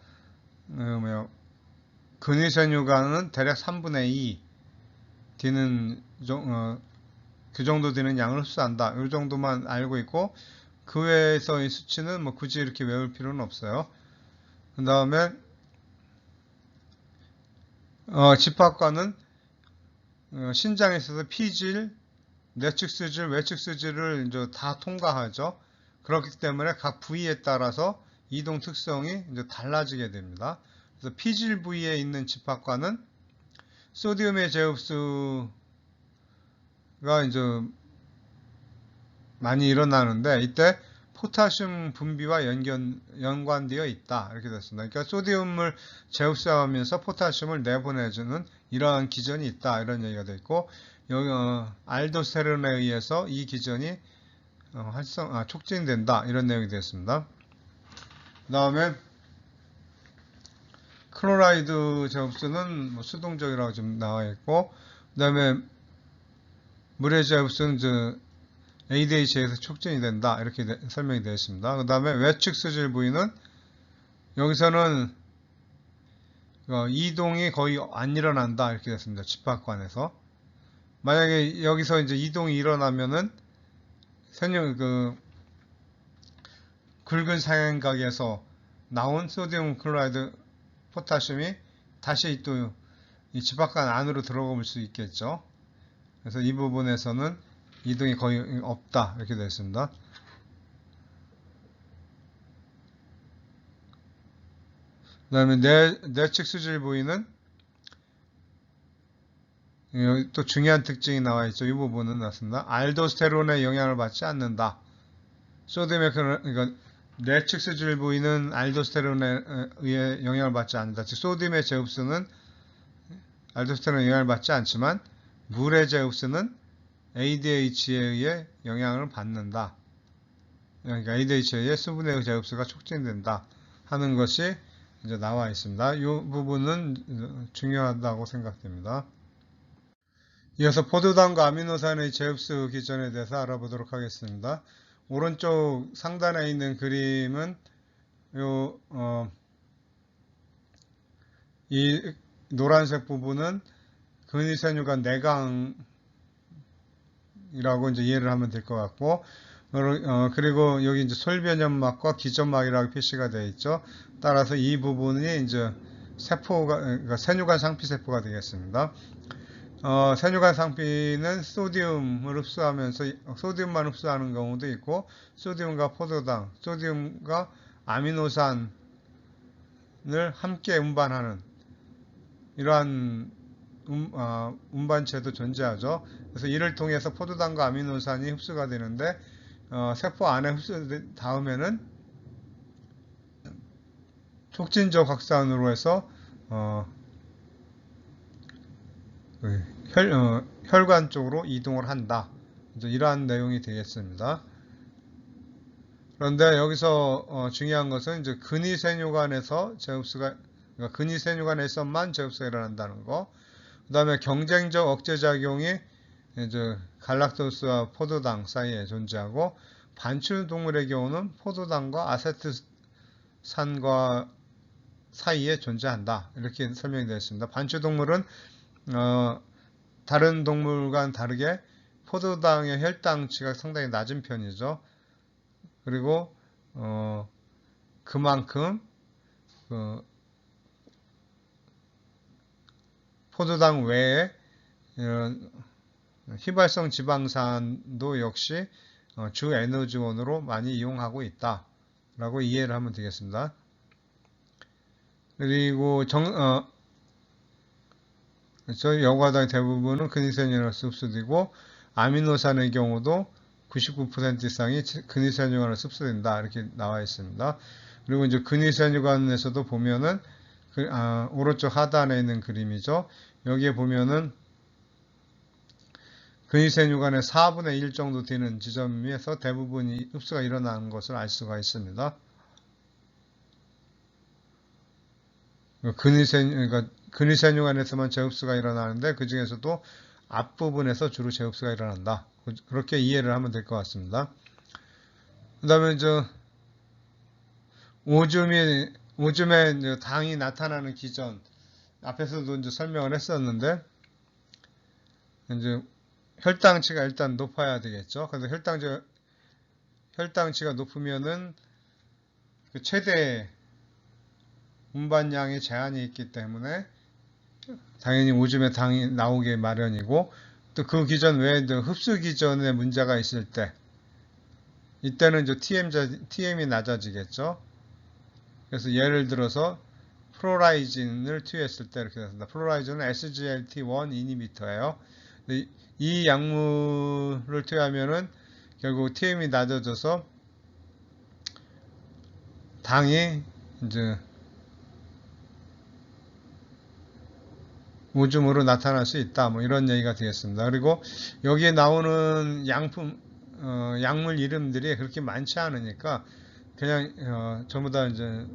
근위세뇨관은 대략 3분의 2 되는 그 정도 되는 양을 흡수한다. 이 정도만 알고 있고 그 외에서의 수치는 뭐 굳이 이렇게 외울 필요는 없어요. 그 다음에 집합관은 신장에 있어서 피질, 내측수질, 외측수질을 이제 다 통과하죠. 그렇기 때문에 각 부위에 따라서 이동 특성이 이제 달라지게 됩니다. 그래서 피질 부위에 있는 집합관은 소디움의 재흡수가 이제 많이 일어나는데 이때 포타슘 분비와 연관되어 있다. 이렇게 됐습니다. 그러니까 소디움을 재흡수하면서 포타슘을 내보내주는 이러한 기전이 있다. 이런 얘기가 되어 있고 여기 알도스테론에 의해서 이 기전이 촉진된다. 이런 내용이 되었습니다. 그 다음에 클로라이드 재흡수는 뭐 수동적이라고 좀 나와 있고 그 다음에 물의 재흡수는 ADH에서 촉진이 된다. 이렇게 설명이 되어 있습니다. 그 다음에 외측 수질 부위는 여기서는 이동이 거의 안 일어난다. 이렇게 됐습니다. 집합관에서. 만약에 여기서 이제 이동이 일어나면은 굵은 상행각에서 나온 소디움 클로라이드 포타슘이 다시 또 이 집합관 안으로 들어올 수 있겠죠. 그래서 이 부분에서는 이동이 거의 없다. 이렇게 되어 있습니다. 그 다음에 내측 수질 부위는 또 중요한 특징이 나와 있죠. 이 부분은 나왔습니다. 알도스테론의 영향을 받지 않는다. 소디움의 그러니까 내측 수질 부위는 알도스테론에 의해 영향을 받지 않는다. 즉 소디움의 재흡수는 알도스테론에 영향을 받지 않지만 물의 재흡수는 ADH에 의해 영향을 받는다. 그러니까 ADH에 의해 수분의 재흡수가 촉진된다 하는 것이 이제 나와 있습니다. 이 부분은 중요하다고 생각됩니다. 이어서 포도당과 아미노산의 재흡수 기전에 대해서 알아보도록 하겠습니다. 오른쪽 상단에 있는 그림은 이 노란색 부분은 근위세뇨관 내강이라고 이제 이해를 하면 될 것 같고, 그리고 여기 이제 솔변연막과 기점막이라고 표시가 되어 있죠. 따라서 이 부분이 이제 세포가, 그러니까 세뇨관 상피세포가 되겠습니다. 세류관 상피는 소디움을 흡수하면서 소디움만 흡수하는 경우도 있고 소디움과 포도당, 소디움과 아미노산을 함께 운반하는 이러한 운반체도 존재하죠. 그래서 이를 통해서 포도당과 아미노산이 흡수가 되는데 세포 안에 흡수된 다음에는 촉진적 확산으로 해서 혈관 쪽으로 이동을 한다. 이러한 내용이 되겠습니다. 그런데 여기서 중요한 것은 이제 근위세뇨관에서 제흡수가 그러니까 근위세뇨관에서만 제흡수가 일어난다는 거. 그 다음에 경쟁적 억제작용이 이제 갈락토스와 포도당 사이에 존재하고 반추동물의 경우는 포도당과 아세트산과 사이에 존재한다. 이렇게 설명이 되어 있습니다. 반추동물은 다른 동물과는 다르게 포도당의 혈당치가 상당히 낮은 편이죠. 그리고 그만큼 포도당 외에 이런 휘발성 지방산도 역시 주 에너지원으로 많이 이용하고 있다라고 이해를 하면 되겠습니다. 그리고 저희 여과당 대부분은 근위세뇨관에서 흡수되고 아미노산의 경우도 99% 이상이 근위세뇨관에서 흡수된다 이렇게 나와 있습니다. 그리고 이제 근위세뇨관에서도 보면은 오른쪽 하단에 있는 그림이죠. 여기에 보면은 근위세뇨관의 4분의 1 정도 되는 지점에서 대부분이 흡수가 일어나는 것을 알 수가 있습니다. 그러니까 근위세뇨관에서만 재흡수가 일어나는데 그 중에서도 앞부분에서 주로 재흡수가 일어난다. 그렇게 이해를 하면 될 것 같습니다. 그 다음에 오줌에 이제 당이 나타나는 기전 앞에서도 이제 설명을 했었는데 이제 혈당치가 일단 높아야 되겠죠. 그래서 혈당치가 높으면은 그 최대 운반량에 제한이 있기 때문에 당연히 오줌에 당이 나오게 마련이고 또 그 기전 외에 흡수 기전에 문제가 있을 때 이때는 이제 TM이 낮아지겠죠. 그래서 예를 들어서 플로라이진을 투여했을 때 이렇게 됩니다. 플로라이진은 SGLT1 이니비터예요. 이 약물을 투여하면은 결국 TM이 낮아져서 당이 이제 오줌으로 나타날 수 있다. 뭐 이런 얘기가 되겠습니다. 그리고 여기에 나오는 약물 이름들이 그렇게 많지 않으니까 그냥 전부 다 이제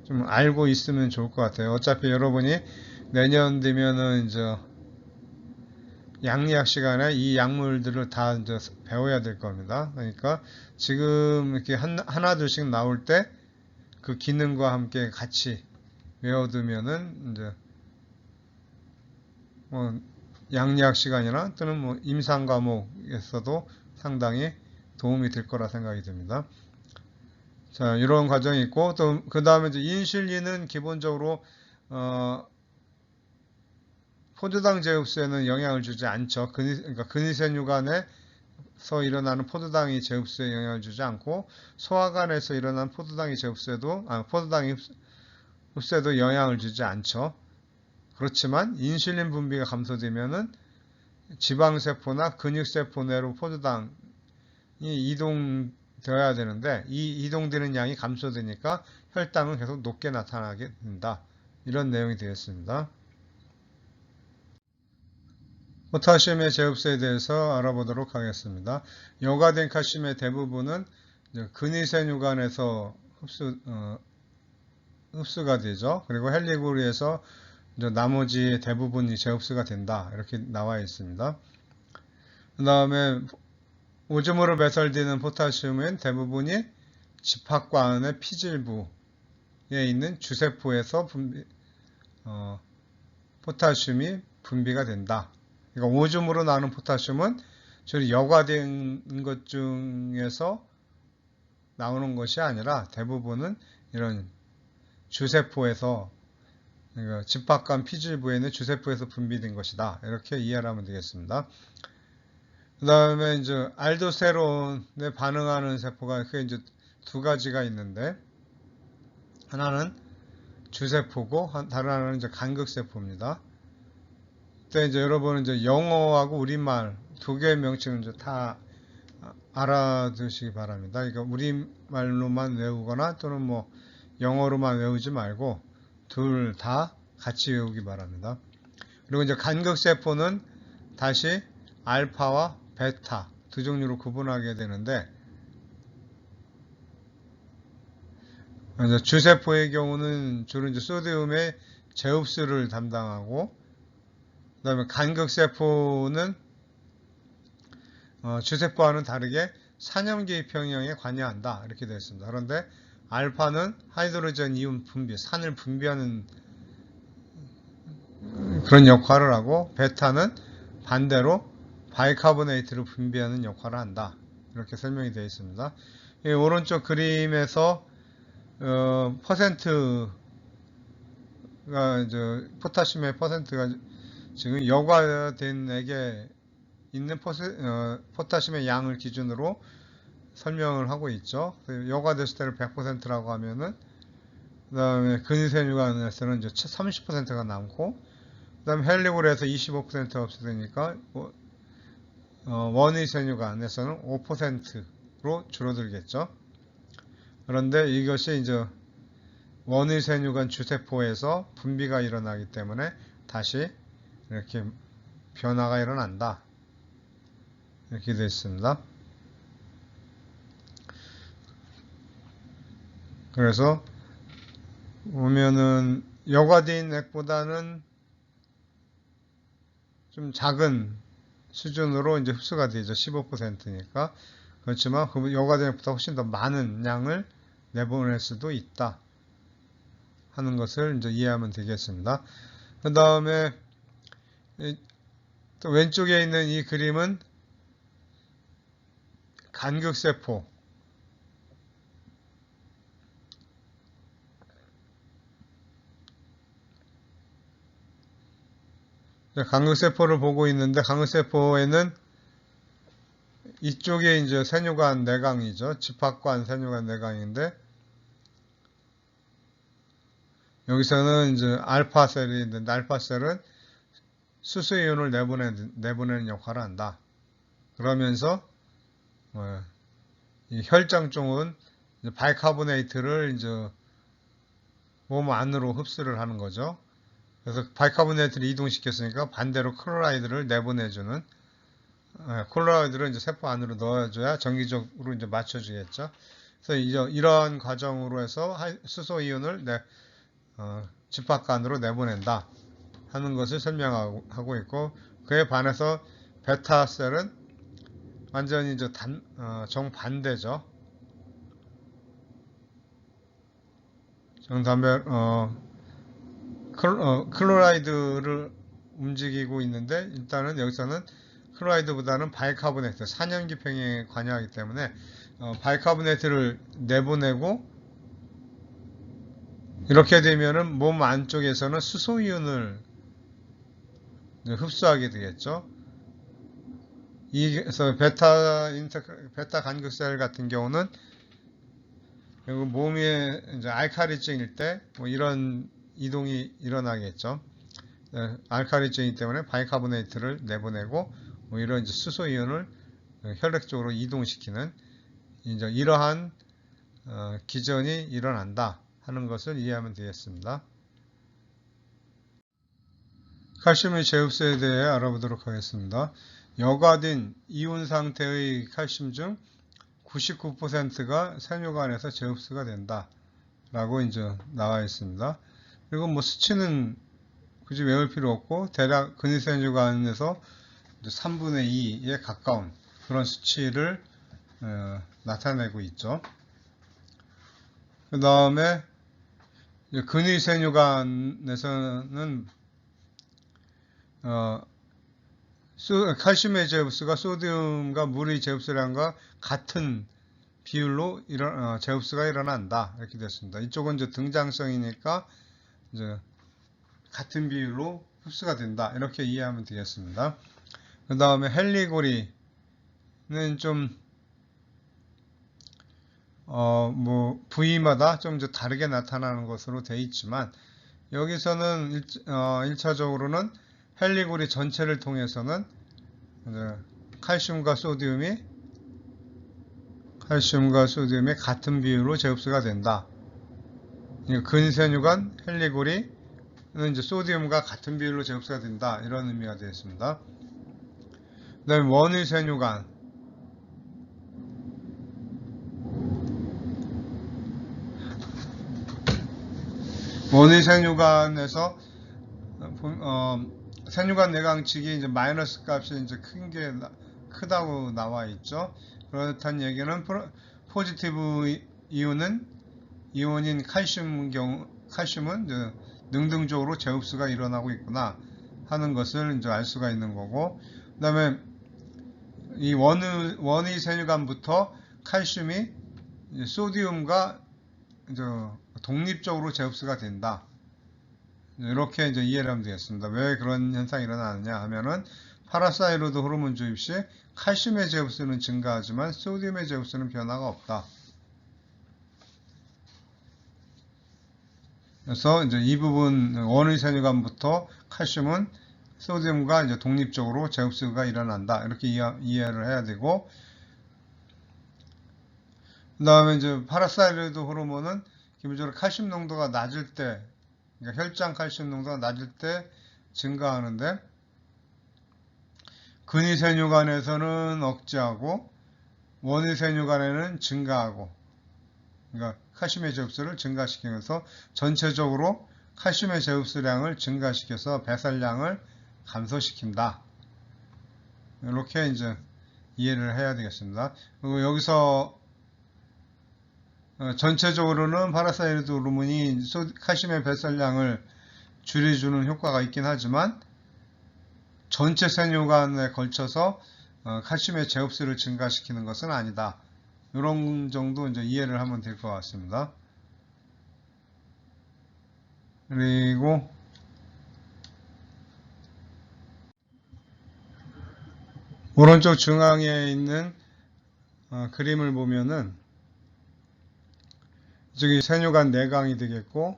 좀 알고 있으면 좋을 것 같아요. 어차피 여러분이 내년 되면은 이제 양리학 시간에 이 약물들을 다 이제 배워야 될 겁니다. 그러니까 지금 이렇게 하나 둘씩 나올 때 그 기능과 함께 같이 외워두면은 이제 뭐 양리학 시간이나 또는 뭐 임상 과목에서도 상당히 도움이 될 거라 생각이 듭니다. 자, 이런 과정이 있고 또 그 다음에 이제 인슐린은 기본적으로 포도당 제흡수에는 영향을 주지 않죠. 그러니까 근위세뇨관에서 일어나는 포도당이 제흡수에 영향을 주지 않고 소화관에서 일어나는 포도당이 포도당이 흡수에도 영향을 주지 않죠. 그렇지만 인슐린 분비가 감소되면은 지방세포나 근육세포 내로 포도당이 이동되어야 되는데 이 이동되는 양이 감소되니까 혈당은 계속 높게 나타나게 된다. 이런 내용이 되겠습니다. 포타슘의 제흡수에 대해서 알아보도록 하겠습니다. 여과된 칼슘의 대부분은 근위세뇨관에서 흡수가 되죠. 그리고 헬리구리에서 나머지 대부분이 재흡수가 된다. 이렇게 나와 있습니다. 그 다음에 오줌으로 배설되는 포타슘은 대부분이 집합관의 피질부에 있는 주세포에서 포타슘이 분비가 된다. 그러니까 오줌으로 나오는 포타슘은 주로 여과된 것 중에서 나오는 것이 아니라 대부분은 이런 주세포에서 집합관 피질부에 있는 주세포에서 분비된 것이다. 이렇게 이해를 하면 되겠습니다. 그 다음에 이제 알도스테론에 반응하는 세포가 그게 이제 두 가지가 있는데, 하나는 주세포고 다른 하나는 이제 간극세포입니다. 그때 이제 여러분은 이제 영어하고 우리말 두 개의 명칭을 이제 다 알아두시기 바랍니다. 그러니까 우리말로만 외우거나 또는 뭐 영어로만 외우지 말고 둘 다 같이 외우기 바랍니다. 그리고 이제 간극세포는 다시 알파와 베타 두 종류로 구분하게 되는데, 주세포의 경우는 주로 이제 소듐의 제흡수를 담당하고, 그 다음에 간극세포는 주세포와는 다르게 산염기 평형에 관여한다. 이렇게 되어 있습니다. 그런데 알파는 하이드로젠 이온 분비, 산을 분비하는 그런 역할을 하고, 베타는 반대로 바이카보네이트를 분비하는 역할을 한다. 이렇게 설명이 되어 있습니다. 이 오른쪽 그림에서 퍼센트가 이제 포타슘의 퍼센트가 지금 여과된 액에 있는 포타슘의 양을 기준으로 설명을 하고 있죠. 여과됐을 때를 100%라고 하면은, 그 다음에 근위세균에서는 이제 30%가 남고, 그 다음에 헬리골에서 25%가 없어지니까 원위세균에서는 5%로 줄어들겠죠. 그런데 이것이 이제 원위세균 주세포에서 분비가 일어나기 때문에 다시 이렇게 변화가 일어난다. 이렇게 되어 있습니다. 그래서 보면은 여과된 액보다는 좀 작은 수준으로 이제 흡수가 되죠. 15%니까. 그렇지만 그 여과된 액보다 훨씬 더 많은 양을 내보낼 수도 있다 하는 것을 이제 이해하면 되겠습니다. 그 다음에 또 왼쪽에 있는 이 그림은 간극세포, 간극세포를 보고 있는데, 간극세포에는 이쪽에 이제 세뇨관 내강이죠. 집합관 세뇨관 내강인데, 여기서는 이제 알파셀이 있는데, 알파셀은 수소이온을 내보내는 역할을 한다. 그러면서 이 혈장 쪽은 이제 바이카보네이트를 이제 몸 안으로 흡수를 하는 거죠. 그래서 바이카보네이트를 이동시켰으니까 반대로 클로라이드를 내보내주는, 클로라이드를 이제 세포 안으로 넣어줘야 정기적으로 이제 맞춰주겠죠. 그래서 이러한 과정으로 해서 수소이온을 집합관으로 내보낸다 하는 것을 설명하고 있고, 그에 반해서 베타셀은 완전히 이제 정반대죠. 정반대, 클로라이드를 움직이고 있는데, 일단은 여기서는 클로라이드보다는 바이카보네이트, 산염기 평형에 관여하기 때문에 바이카보네이트를 내보내고, 이렇게 되면은 몸 안쪽에서는 수소이온을 흡수하게 되겠죠. 그래서 베타 간극셀 같은 경우는 몸에 이제 알칼리증일 때 뭐 이런 이동이 일어나겠죠. 알칼리증이기 때문에 바이카보네이트를 내보내고 뭐 이런 이제 수소이온을 혈액 쪽으로 이동시키는 이제 이러한 기전이 일어난다 하는 것을 이해하면 되겠습니다. 칼슘의 제흡수에 대해 알아보도록 하겠습니다. 여과된 이온 상태의 칼슘 중 99%가 세뇨관에서 제흡수가 된다 라고 이제 나와 있습니다. 그리고 뭐 수치는 굳이 외울 필요 없고, 대략 근위세뇨관에서 3분의 2에 가까운 그런 수치를 나타내고 있죠. 그 다음에 근위세뇨관에서는 칼슘의 제흡수가 소듐과 물의 제흡수량과 같은 비율로 제흡수가 일어난다 이렇게 됐습니다. 이쪽은 이제 등장성이니까 이제 같은 비율로 흡수가 된다. 이렇게 이해하면 되겠습니다. 그 다음에 헬리고리는 좀 부위마다 좀 다르게 나타나는 것으로 되어 있지만 여기서는 1차적으로는 헬리고리 전체를 통해서는 칼슘과 소디움이 같은 비율로 재흡수가 된다. 근세뉴간 헬리고리는 이제 소디움과 같은 비율로 재흡수가 된다. 이런 의미가 되겠습니다. 그 다음에 원의세뉴간에서 세뉴간 내강칙이 이제 마이너스 값이 이제 크다고 나와 있죠. 그렇다는 얘기는 포지티브 이온인 칼슘은 이제 능동적으로 재흡수가 일어나고 있구나 하는 것을 이제 알 수가 있는 거고, 그 다음에 이 원의 세뉴간부터 칼슘이 소디움과 이제 독립적으로 재흡수가 된다. 이렇게 이제 이해를 하면 되겠습니다. 왜 그런 현상이 일어나느냐 하면은 파라사이로드 호르몬 주입 시 칼슘의 재흡수는 증가하지만 소디움의 재흡수는 변화가 없다. 그래서 이제 이 부분 원의 세뉴간부터 칼슘은 소디움과 이제 독립적으로 재흡수가 일어난다. 이렇게 이해를 해야 되고, 그 다음에 이제 파라사이로드 호르몬은 기본적으로 칼슘 농도가 낮을 때, 그러니까 혈장 칼슘 농도가 낮을 때 증가하는데, 근위세뉴간에서는 억제하고 원위세뉴간에는 증가하고, 그러니까 칼슘의 재흡수를 증가시키면서 전체적으로 칼슘의 재흡수량을 증가시켜서 배설량을 감소시킨다. 이렇게 이제 이해를 해야 되겠습니다. 그리고 여기서 전체적으로는 파라사이로드 호르몬이 칼슘의 배설량을 줄여주는 효과가 있긴 하지만 전체 세뉴간에 걸쳐서 칼슘의 재흡수를 증가시키는 것은 아니다. 이런 정도 이제 이해를 하면 될 것 같습니다. 그리고 오른쪽 중앙에 있는 그림을 보면은 이쪽이 세뉴간 내강이 되겠고,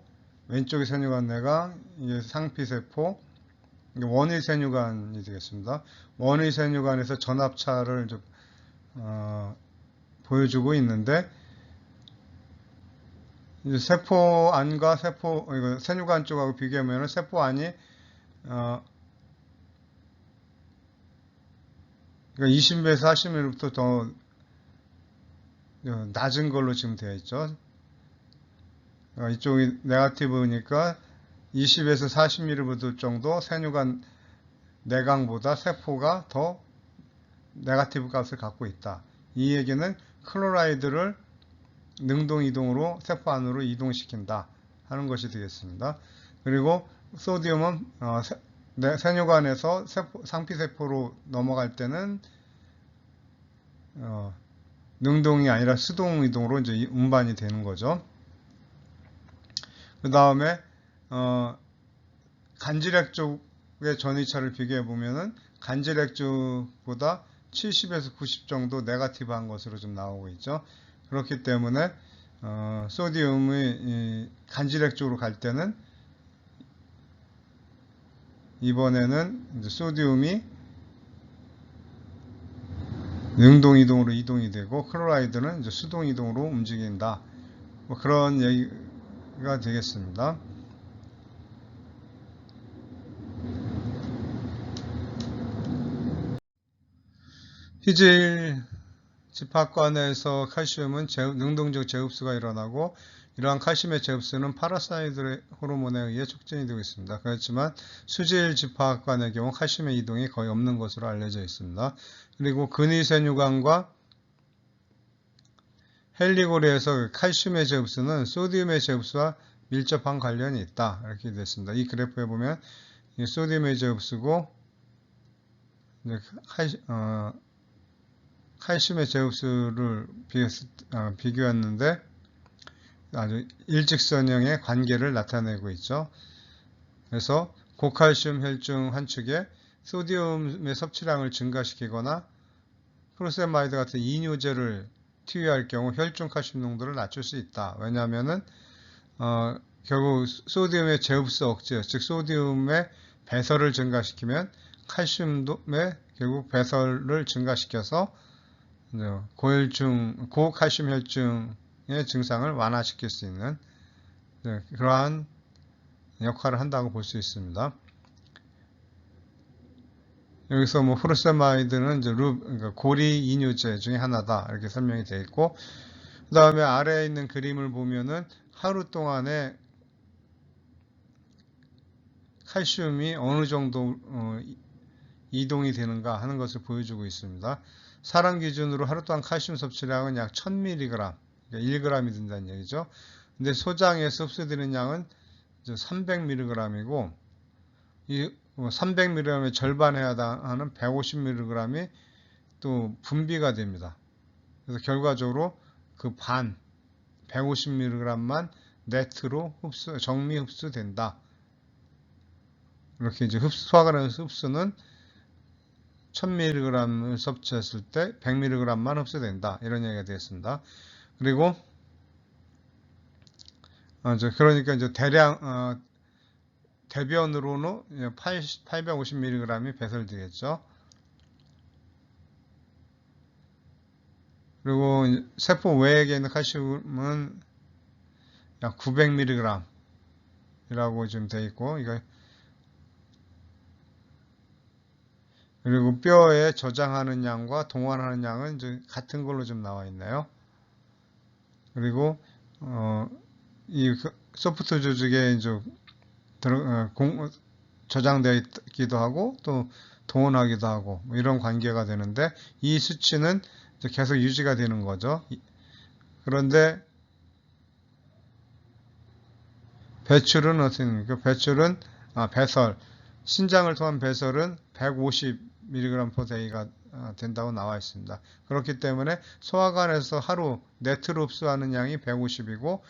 왼쪽이 세뉴간 내강, 이게 상피세포, 이게 원의 세뉴간이 되겠습니다. 원의 세뉴간에서 전압차를 이제, 보여주고 있는데, 이제 세포 안과 세뉴간 쪽하고 비교하면 세포 안이 그러니까 20에서 40mm부터 더 낮은 걸로 지금 되어 있죠. 이쪽이 네거티브니까 20에서 40mm 정도 세뉴간 내강보다 세포가 더 네거티브 값을 갖고 있다. 이 얘기는 클로라이드를 능동 이동으로 세포 안으로 이동시킨다 하는 것이 되겠습니다. 그리고 소디움은 세뉴간에서 상피세포로 넘어갈 때는 능동이 아니라 수동 이동으로 이제 운반이 되는 거죠. 그 다음에 간질액 쪽의 전위차를 비교해 보면은 간질액 쪽보다 70에서 90 정도 네거티브한 것으로 좀 나오고 있죠. 그렇기 때문에 소디움이 간질액 쪽으로 갈 때는 이번에는 이제 소디움이 능동 이동으로 이동이 되고 클로라이드는 이제 수동 이동으로 움직인다. 뭐 그런 얘기가 되겠습니다. 희질 집합관에서 칼슘은 능동적 재흡수가 일어나고 이러한 칼슘의 재흡수는 파라사이드 호르몬에 의해 촉진이 되고 있습니다. 그렇지만 수질 집합관의 경우 칼슘의 이동이 거의 없는 것으로 알려져 있습니다. 그리고 근위세뉴관과 헬리고리에서 칼슘의 재흡수는 소디움의 재흡수와 밀접한 관련이 있다. 이렇게 됐습니다. 이 그래프에 보면 소디움의 재흡수고 칼슘의 재흡수를 비교했는데 아주 일직선형의 관계를 나타내고 있죠. 그래서 고칼슘 혈중 한 축에 소디움의 섭취량을 증가시키거나 프로세마이드 같은 이뇨제를 투여할 경우 혈중 칼슘 농도를 낮출 수 있다. 왜냐하면은 결국 소디움의 제흡수 억제, 즉 소디움의 배설을 증가시키면 칼슘의 결국 배설을 증가시켜서 고칼슘 혈중의 증상을 완화시킬 수 있는 그러한 역할을 한다고 볼 수 있습니다. 여기서 뭐 프로세마이드는 이제 그러니까 고리 이뇨제 중에 하나다 이렇게 설명이 되어 있고, 그 다음에 아래에 있는 그림을 보면은 하루 동안에 칼슘이 어느 정도 이동이 되는가 하는 것을 보여주고 있습니다. 사람 기준으로 하루 동안 칼슘 섭취량은 약 1000mg, 그러니까 1g이 된다는 얘기죠. 근데 소장에서 흡수되는 양은 300mg이고, 이 300mg의 절반에 해당하는 150mg이 또 분비가 됩니다. 그래서 결과적으로 그 반, 150mg만 네트로 정미 흡수된다. 이렇게 이제 소화관의 흡수는 1000mg을 섭취했을 때 100mg만 흡수된다. 이런 얘기가 되었습니다. 그리고 그러니까 이제 대량 대변으로는 850mg이 배설되겠죠. 그리고 세포 외액에 있는 칼슘은 약 900mg이라고 지금 되어 있고, 그리고 뼈에 저장하는 양과 동원하는 양은 이제 같은 걸로 좀 나와 있네요. 그리고 이 소프트 조직에 이제 저장되어 있기도 하고 또 동원하기도 하고 뭐 이런 관계가 되는데, 이 수치는 이제 계속 유지가 되는 거죠. 그런데 배출은 어떻게 됩니까? 배출은 배설, 신장을 통한 배설은 150mg/day가 된다고 나와 있습니다. 그렇기 때문에 소화관에서 하루 네트로 흡수하는 양이 150이고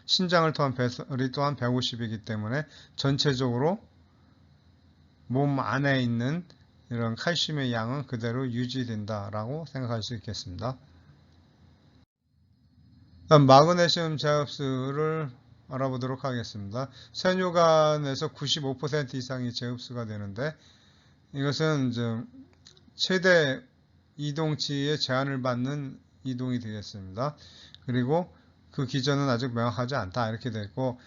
신장을 통한 배설이 또한 150이기 때문에 전체적으로 몸 안에 있는 이런 칼슘의 양은 그대로 유지된다라고 생각할 수 있겠습니다. 다음 마그네슘 재흡수를 알아보도록 하겠습니다. 세뇨간에서 95% 이상이 재흡수가 되는데, 이것은 이제 최대 이동치의 제한을 받는 이동이 되겠습니다. 그리고 그 기전은 아직 명확하지 않다 이렇게 되고,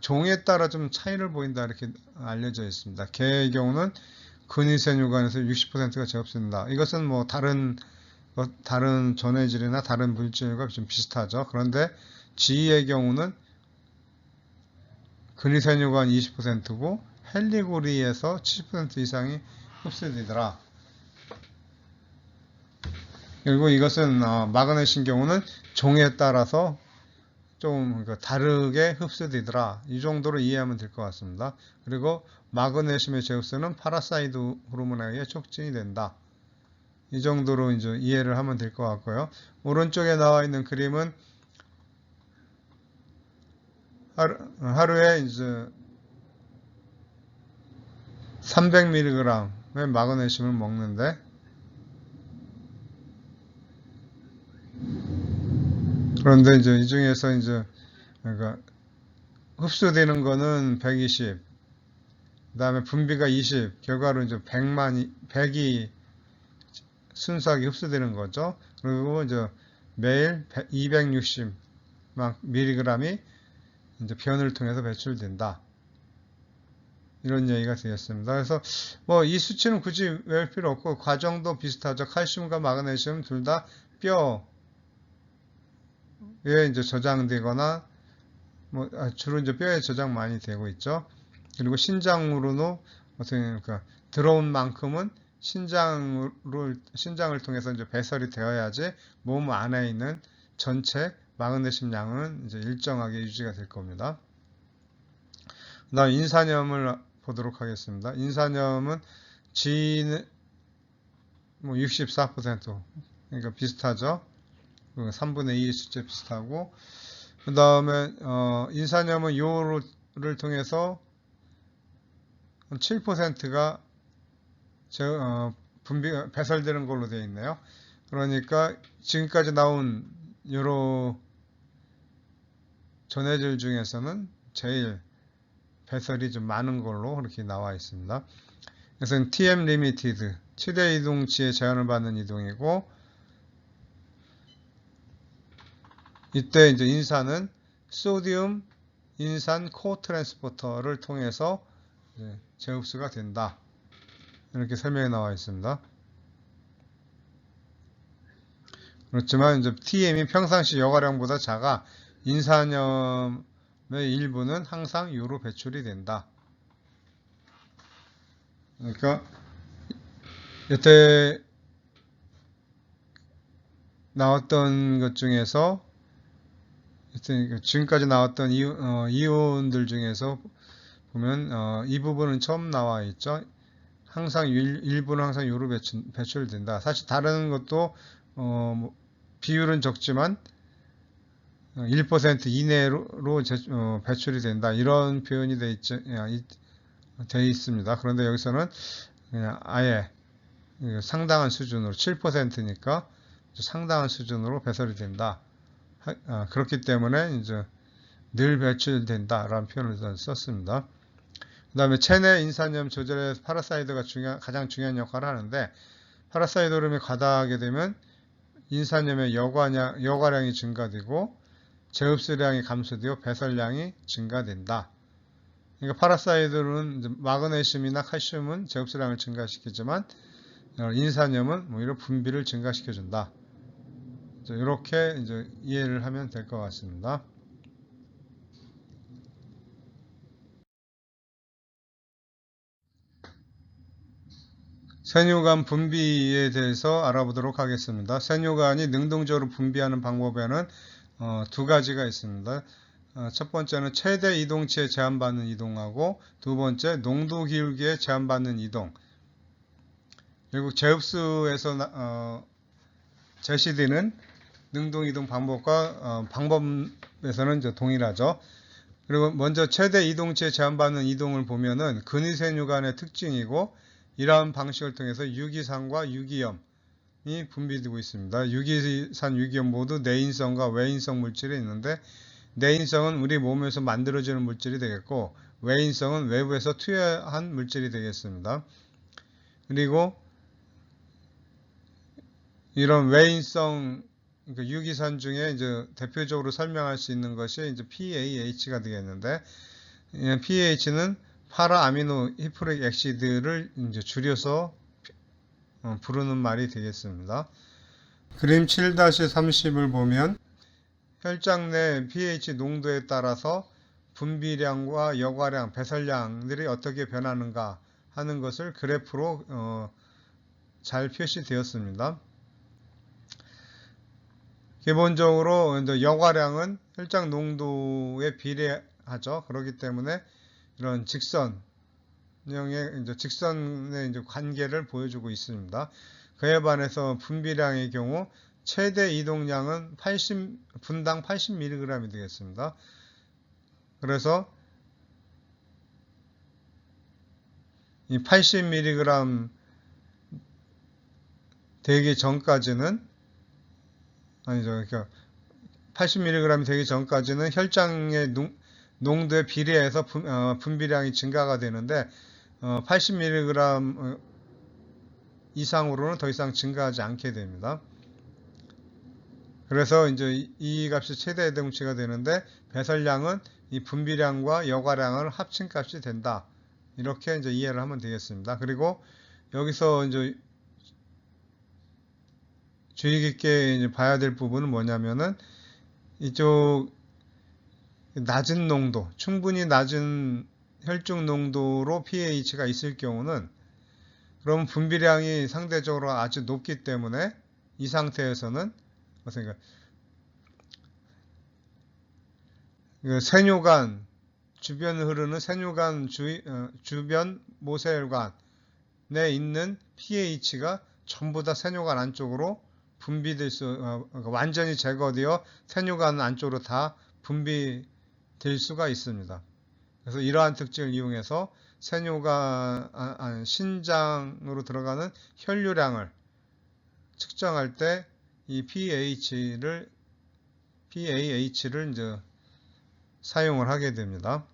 종에 따라 좀 차이를 보인다 이렇게 알려져 있습니다. 개의 경우는 근위세뇨간에서 60%가 재흡수된다. 이것은 뭐 다른 전해질이나 다른 물질과 좀 비슷하죠. 그런데 쥐의 경우는 근위세뇨간 20%고 헬리고리에서 70% 이상이 흡수되더라. 그리고 이것은 마그네슘 경우는 종에 따라서 좀 다르게 흡수되더라. 이 정도로 이해하면 될 것 같습니다. 그리고 마그네슘의 재흡수는 파라사이드 호르몬에 의해 촉진이 된다. 이 정도로 이제 이해를 하면 될 것 같고요. 오른쪽에 나와 있는 그림은 하루에 이제 300mg의 마그네슘을 먹는데, 그런데 이제 이 중에서 이제 그러니까 흡수되는 거는 120, 그 다음에 분비가 20, 결과로 이제 100이 순수하게 흡수되는 거죠. 그리고 이제 매일 260mg이 이제 변을 통해서 배출된다. 이런 얘기가 되었습니다. 그래서 뭐 이 수치는 굳이 외울 필요 없고 과정도 비슷하죠. 칼슘과 마그네슘 둘 다 뼈에 이제 저장되거나 뭐 주로 이제 뼈에 저장 많이 되고 있죠. 그리고 신장으로는 그러니까 들어온 만큼은 신장을 통해서 이제 배설이 되어야지 몸 안에 있는 전체 마그네슘 양은 이제 일정하게 유지가 될 겁니다. 그다음 인산염을 보도록 하겠습니다. 인산염은 쥐는 뭐 64%, 그러니까 비슷하죠. 3분의 2 수치 비슷하고, 그 다음에 인산염은 요를 통해서 7%가 배설되는 걸로 되어 있네요. 그러니까 지금까지 나온 여러 전해질 중에서는 제일 배설이 좀 많은 걸로 그렇게 나와 있습니다. 그래서 TM 리미티드 최대 이동치에 제한을 받는 이동이고, 이때 이제 인산은 소디움 인산 코트랜스포터를 통해서 재흡수가 된다. 이렇게 설명이 나와 있습니다. 그렇지만 이제 TM이 평상시 여과량보다 작아 인산염의 일부는 항상 유로 배출이 된다. 그러니까 여태 나왔던 것 중에서 지금까지 나왔던 이온들 중에서 보면 이 부분은 처음 나와 있죠. 항상 일부는 항상 유로 배출된다. 사실 다른 것도 비율은 적지만 1% 이내로 배출이 된다. 이런 표현이 돼 있습니다. 그런데 여기서는 그냥 아예 상당한 수준으로 7%니까 상당한 수준으로 배설이 된다. 그렇기 때문에 이제 늘 배출된다라는 표현을 썼습니다. 그 다음에 체내 인산염 조절에 파라사이드가 가장 중요한 역할을 하는데, 파라사이드름이 과다하게 되면 인산염의 여과량이 증가되고 재흡수량이 감소되어 배설량이 증가된다. 그러니까 파라사이드는 마그네슘이나 칼슘은 재흡수량을 증가시키지만 인산염은 오히려 분비를 증가시켜준다. 이렇게 이제 이해를 하면 될 것 같습니다. 세뇨간 분비에 대해서 알아보도록 하겠습니다. 세뇨간이 능동적으로 분비하는 방법에는 두 가지가 있습니다. 첫 번째는 최대 이동치에 제한받는 이동하고, 두 번째 농도 기울기에 제한받는 이동. 그리고 재흡수에서 제시되는 능동 이동 방법과 방법에서는 이제 동일하죠. 그리고 먼저 최대 이동치에 제한받는 이동을 보면은 근위세뇨간의 특징이고, 이러한 방식을 통해서 유기산과 유기염이 분비되고 있습니다. 유기산, 유기염 모두 내인성과 외인성 물질이 있는데, 내인성은 우리 몸에서 만들어지는 물질이 되겠고, 외인성은 외부에서 투여한 물질이 되겠습니다. 그리고 이런 외인성, 그러니까 유기산 중에 이제 대표적으로 설명할 수 있는 것이 이제 PAH가 되겠는데, PAH는 파라아미노 히프릭 액시드를 이제 줄여서 부르는 말이 되겠습니다. 그림 7-30을 보면 혈장 내 pH 농도에 따라서 분비량과 여과량, 배설량들이 어떻게 변하는가 하는 것을 그래프로 잘 표시되었습니다. 기본적으로 여과량은 혈장 농도에 비례하죠. 그렇기 때문에 이런 직선의 관계를 보여주고 있습니다. 그에 반해서 분비량의 경우 최대 이동량은 분당 80mg이 되겠습니다. 그래서 이 80mg 되기 전까지는, 아니죠. 그러니까 80mg이 되기 전까지는 혈장의 농도에 비례해서 분비량이 증가가 되는데, 80mg 이상으로는 더 이상 증가하지 않게 됩니다. 그래서 이제 이 값이 최대 이동치가 되는데, 배설량은 이 분비량과 여과량을 합친 값이 된다. 이렇게 이제 이해를 하면 되겠습니다. 그리고 여기서 이제 주의 깊게 이제 봐야 될 부분은 뭐냐면은, 이쪽 낮은 농도, 충분히 낮은 혈중 농도로 pH가 있을 경우는, 그럼 분비량이 상대적으로 아주 높기 때문에 이 상태에서는 세뇨간, 주변 흐르는 세뇨간 주변 모세혈관에 있는 pH가 전부 다 세뇨간 안쪽으로 완전히 제거되어 세뇨간 안쪽으로 다 분비될 수가 있습니다. 그래서 이러한 특징을 이용해서 세뇨가 신장으로 들어가는 혈류량을 측정할 때 이 PAH를 이제 사용을 하게 됩니다.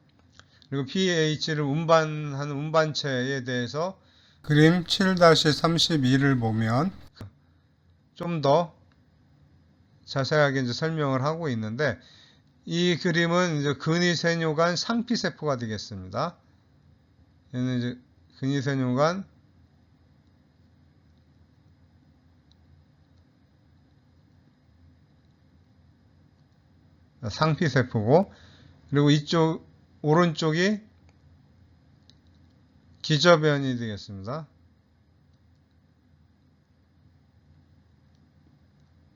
그리고 PAH를 운반하는 운반체에 대해서 그림 7-32를 보면 좀 더 자세하게 이제 설명을 하고 있는데, 이 그림은 이제 근위세뇨관 상피세포가 되겠습니다. 얘는 이제 근위세뇨관 상피세포고, 그리고 이쪽 오른쪽이 기저변이 되겠습니다.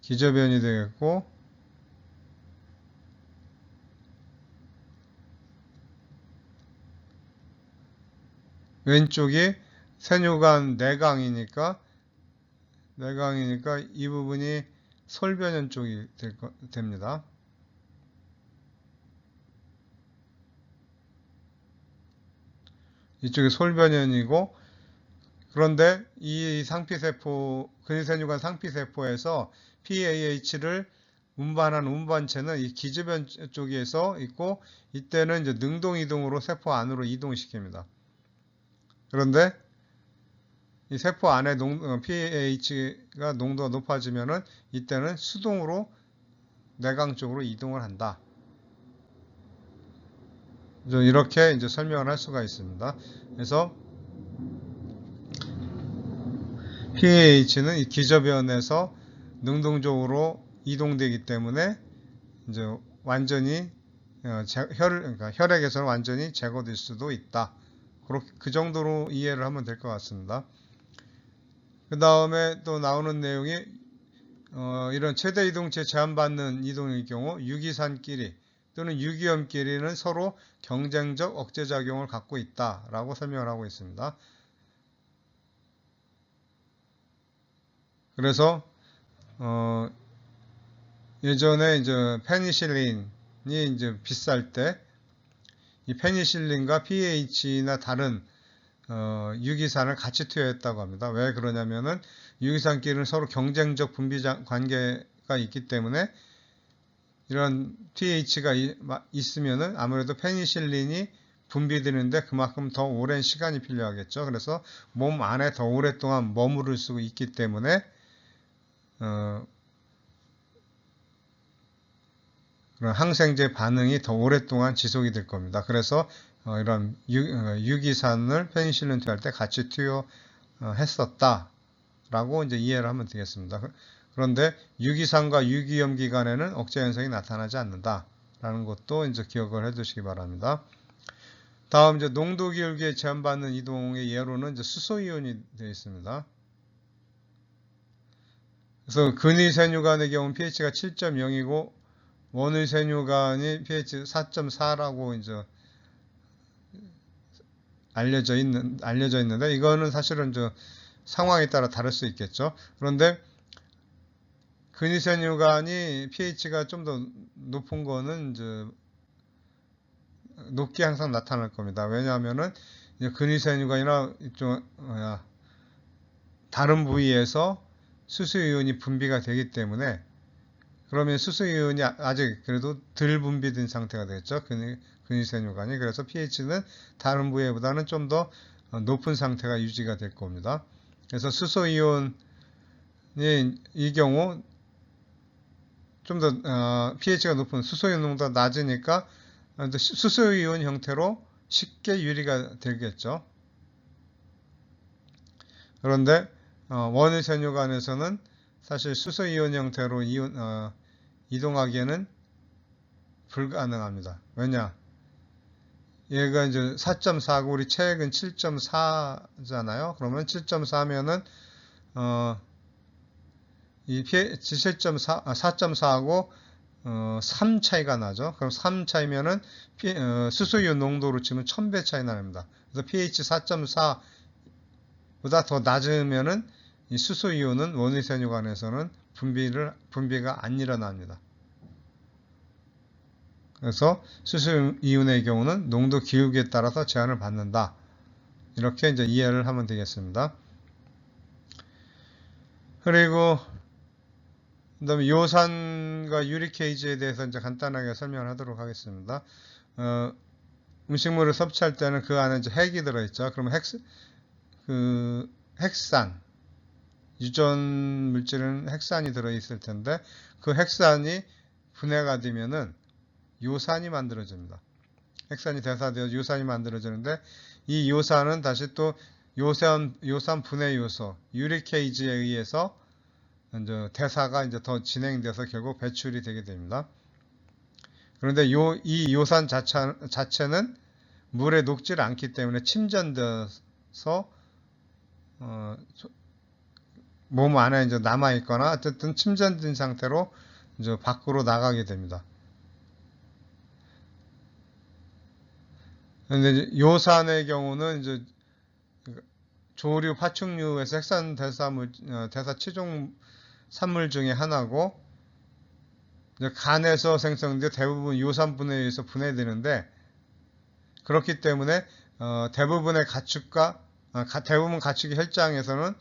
기저변이 되겠고, 왼쪽이 세뇨관 내강이니까 이 부분이 솔변연 쪽이 됩니다. 이쪽이 솔변연이고, 그런데 이 상피세포, 근위세뇨관 상피세포에서 PAH를 운반하는 운반체는 이 기저변 쪽에서 있고, 이때는 이제 능동이동으로 세포 안으로 이동시킵니다. 그런데 이 세포 안에 PAH가 농도가 높아지면은 이때는 수동으로 내강 쪽으로 이동을 한다. 이렇게 이제 설명을 할 수가 있습니다. 그래서 PAH는 이 기저변에서 능동적으로 이동되기 때문에 이제 완전히 그러니까 혈액에서는 완전히 제거될 수도 있다. 그 정도로 이해를 하면 될 것 같습니다. 그 다음에 또 나오는 내용이 이런 최대 이동체 제한받는 이동일 경우 유기산끼리 또는 유기염끼리는 서로 경쟁적 억제작용을 갖고 있다라고 설명을 하고 있습니다. 그래서 예전에 이제 페니실린이 이제 비쌀 때 이 페니실린과 PAH나 다른 유기산을 같이 투여했다고 합니다. 왜 그러냐면은 유기산끼리는 서로 경쟁적 분비 관계가 있기 때문에 이런 pH가 있으면은 아무래도 페니실린이 분비되는데 그만큼 더 오랜 시간이 필요하겠죠. 그래서 몸 안에 더 오랫동안 머무를 수 있기 때문에 그런 항생제 반응이 더 오랫동안 지속이 될 겁니다. 그래서 이런 유기산을 페니실린 투여할 때 같이 투여했었다라고 이제 이해를 하면 되겠습니다. 그런데 유기산과 유기염 기간에는 억제 현상이 나타나지 않는다라는 것도 이제 기억을 해두시기 바랍니다. 다음 이제 농도 기울기에 제한받는 이동의 예로는 이제 수소이온이 되어 있습니다. 그래서 근위세뇨관의 경우는 pH가 7.0이고 원의세뇨관이 pH 4.4라고 이제 알려져 있는데 이거는 사실은 상황에 따라 다를 수 있겠죠. 그런데 근위세뇨관이 pH가 좀 더 높은 거는 이제 높게 항상 나타날 겁니다. 왜냐하면은 근위세뇨관이나 다른 부위에서 수소이온이 분비가 되기 때문에, 그러면 수소이온이 아직 그래도 덜 분비된 상태가 되겠죠. 근위세뇨관이. 그래서 pH는 다른 부위보다는 좀 더 높은 상태가 유지가 될 겁니다. 그래서 수소이온이 이 경우 좀 더 pH가 높은 수소이온 농도가 낮으니까 수소이온 형태로 쉽게 유리가 되겠죠. 그런데 원의세뇨관에서는 사실 수소이온 형태로 이동하기에는 불가능합니다. 왜냐? 얘가 이제 4.4고 우리 체액은 7.4잖아요. 그러면 7.4면은 이 pH 4.4하고 3 차이가 나죠. 그럼 3 차이면은 수소이온 농도로 치면 1000배 차이 납니다. 그래서 pH 4.4보다 더 낮으면은 이 수소이온은 원의세뇨관에서는 분비가 안 일어납니다. 그래서 수소 이온의 경우는 농도 기울기에 따라서 제한을 받는다. 이렇게 이제 이해를 하면 되겠습니다. 그리고 그다음에 요산과 유리 케이지에 대해서 이제 간단하게 설명을 하도록 하겠습니다. 음식물을 섭취할 때는 그 안에 이제 핵이 들어있죠. 그러면 핵산, 유전 물질은 핵산이 들어있을 텐데 그 핵산이 분해가 되면은 요산이 만들어집니다. 핵산이 대사되어 요산이 만들어지는데 이 요산은 다시 또 요산 분해 요소, 유리 케이지에 의해서 이제 대사가 이제 더 진행돼서 결국 배출이 되게 됩니다. 그런데 이 요산 자체는 물에 녹질 않기 때문에 침전돼서 몸 안에 이제 남아 있거나 어쨌든 침전된 상태로 이제 밖으로 나가게 됩니다. 그런데 요산의 경우는 이제 조류, 파충류에서 핵산 대사 치종 산물 중에 하나고 간에서 생성돼 대부분 요산분해에 의해서 분해되는데 그렇기 때문에 대부분 가축의 혈장에서는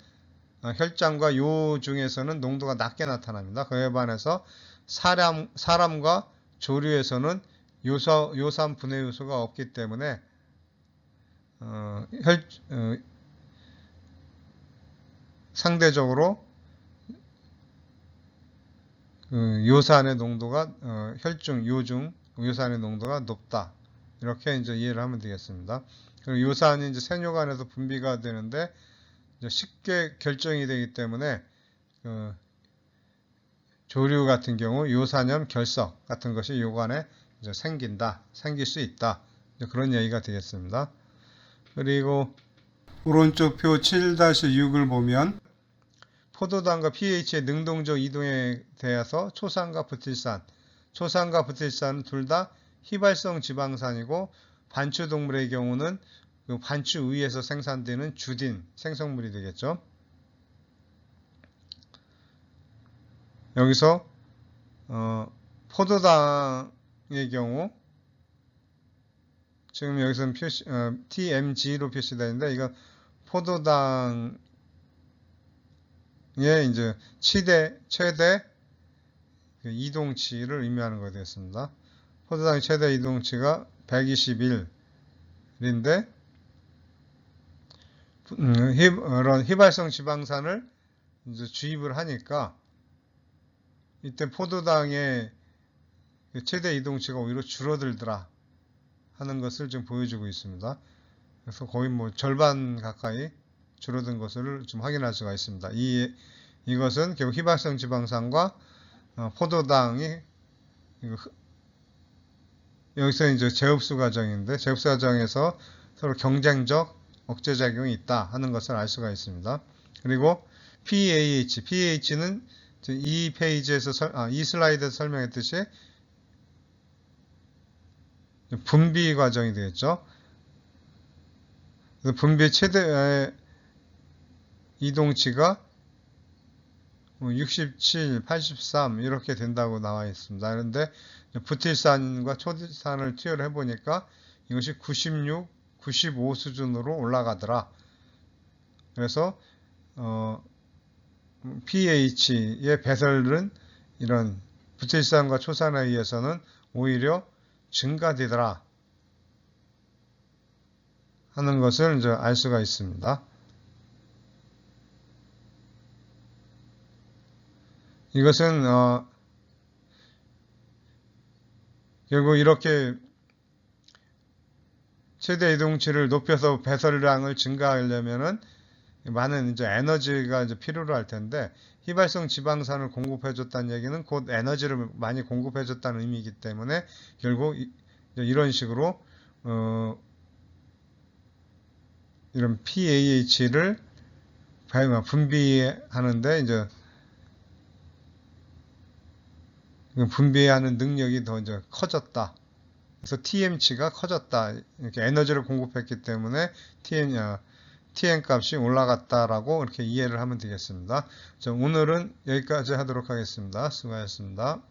혈장과 요 중에서는 농도가 낮게 나타납니다. 그에 반해서 사람과 조류에서는 요산 분해 요소가 없기 때문에 상대적으로 요산의 농도가 요산의 농도가 높다. 이렇게 이제 이해를 하면 되겠습니다. 그리고 요산이 이제 생육안에서 분비가 되는데 쉽게 결정이 되기 때문에 조류 같은 경우 요산염 결석 같은 것이 요관에 이제 생길 수 있다. 그런 얘기가 되겠습니다. 그리고 오른쪽 표 7-6을 보면 포도당과 pH의 능동적 이동에 대해서 초산과 부틸산은 둘 다 휘발성 지방산이고 반추동물의 경우는 그 반추 위에서 생산되는 주딘 생성물이 되겠죠. 여기서 포도당의 경우 지금 여기서는 TMG로 표시되어 있는데 이건 포도당의 이제 최대 이동치를 의미하는 거 되겠습니다. 포도당의 최대 이동치가 121인데 이런 휘발성 지방산을 이제 주입을 하니까 이때 포도당의 최대 이동치가 오히려 줄어들더라 하는 것을 좀 보여주고 있습니다. 그래서 거의 뭐 절반 가까이 줄어든 것을 좀 확인할 수가 있습니다. 이것은 결국 휘발성 지방산과 포도당이 여기서 이제 재흡수 과정인데 재흡수 과정에서 서로 경쟁적 억제작용이 있다 하는 것을 알 수가 있습니다. 그리고 pH는 이 페이지에서 이 슬라이드에서 설명했듯이 분비 과정이 되겠죠. 분비의 최대 이동치가 67, 83 이렇게 된다고 나와 있습니다. 그런데 부틸산과 초딜산을 투여를 해보니까 이것이 96, 95 수준으로 올라가더라. 그래서 pH의 배설은 이런 부틸산과 초산에 의해서는 오히려 증가되더라 하는 것을 이제 알 수가 있습니다. 이것은 결국 이렇게 최대 이동치를 높여서 배설량을 증가하려면은 많은 이제 에너지가 이제 필요로 할 텐데 휘발성 지방산을 공급해줬다는 얘기는 곧 에너지를 많이 공급해줬다는 의미이기 때문에 결국 이런 식으로 이런 PAH를 분비하는데 이제 분비하는 능력이 더 이제 커졌다. 그래서 TM치가 커졌다. 이렇게 에너지를 공급했기 때문에 TN 값이 올라갔다라고 이렇게 이해를 하면 되겠습니다. 오늘은 여기까지 하도록 하겠습니다. 수고하셨습니다.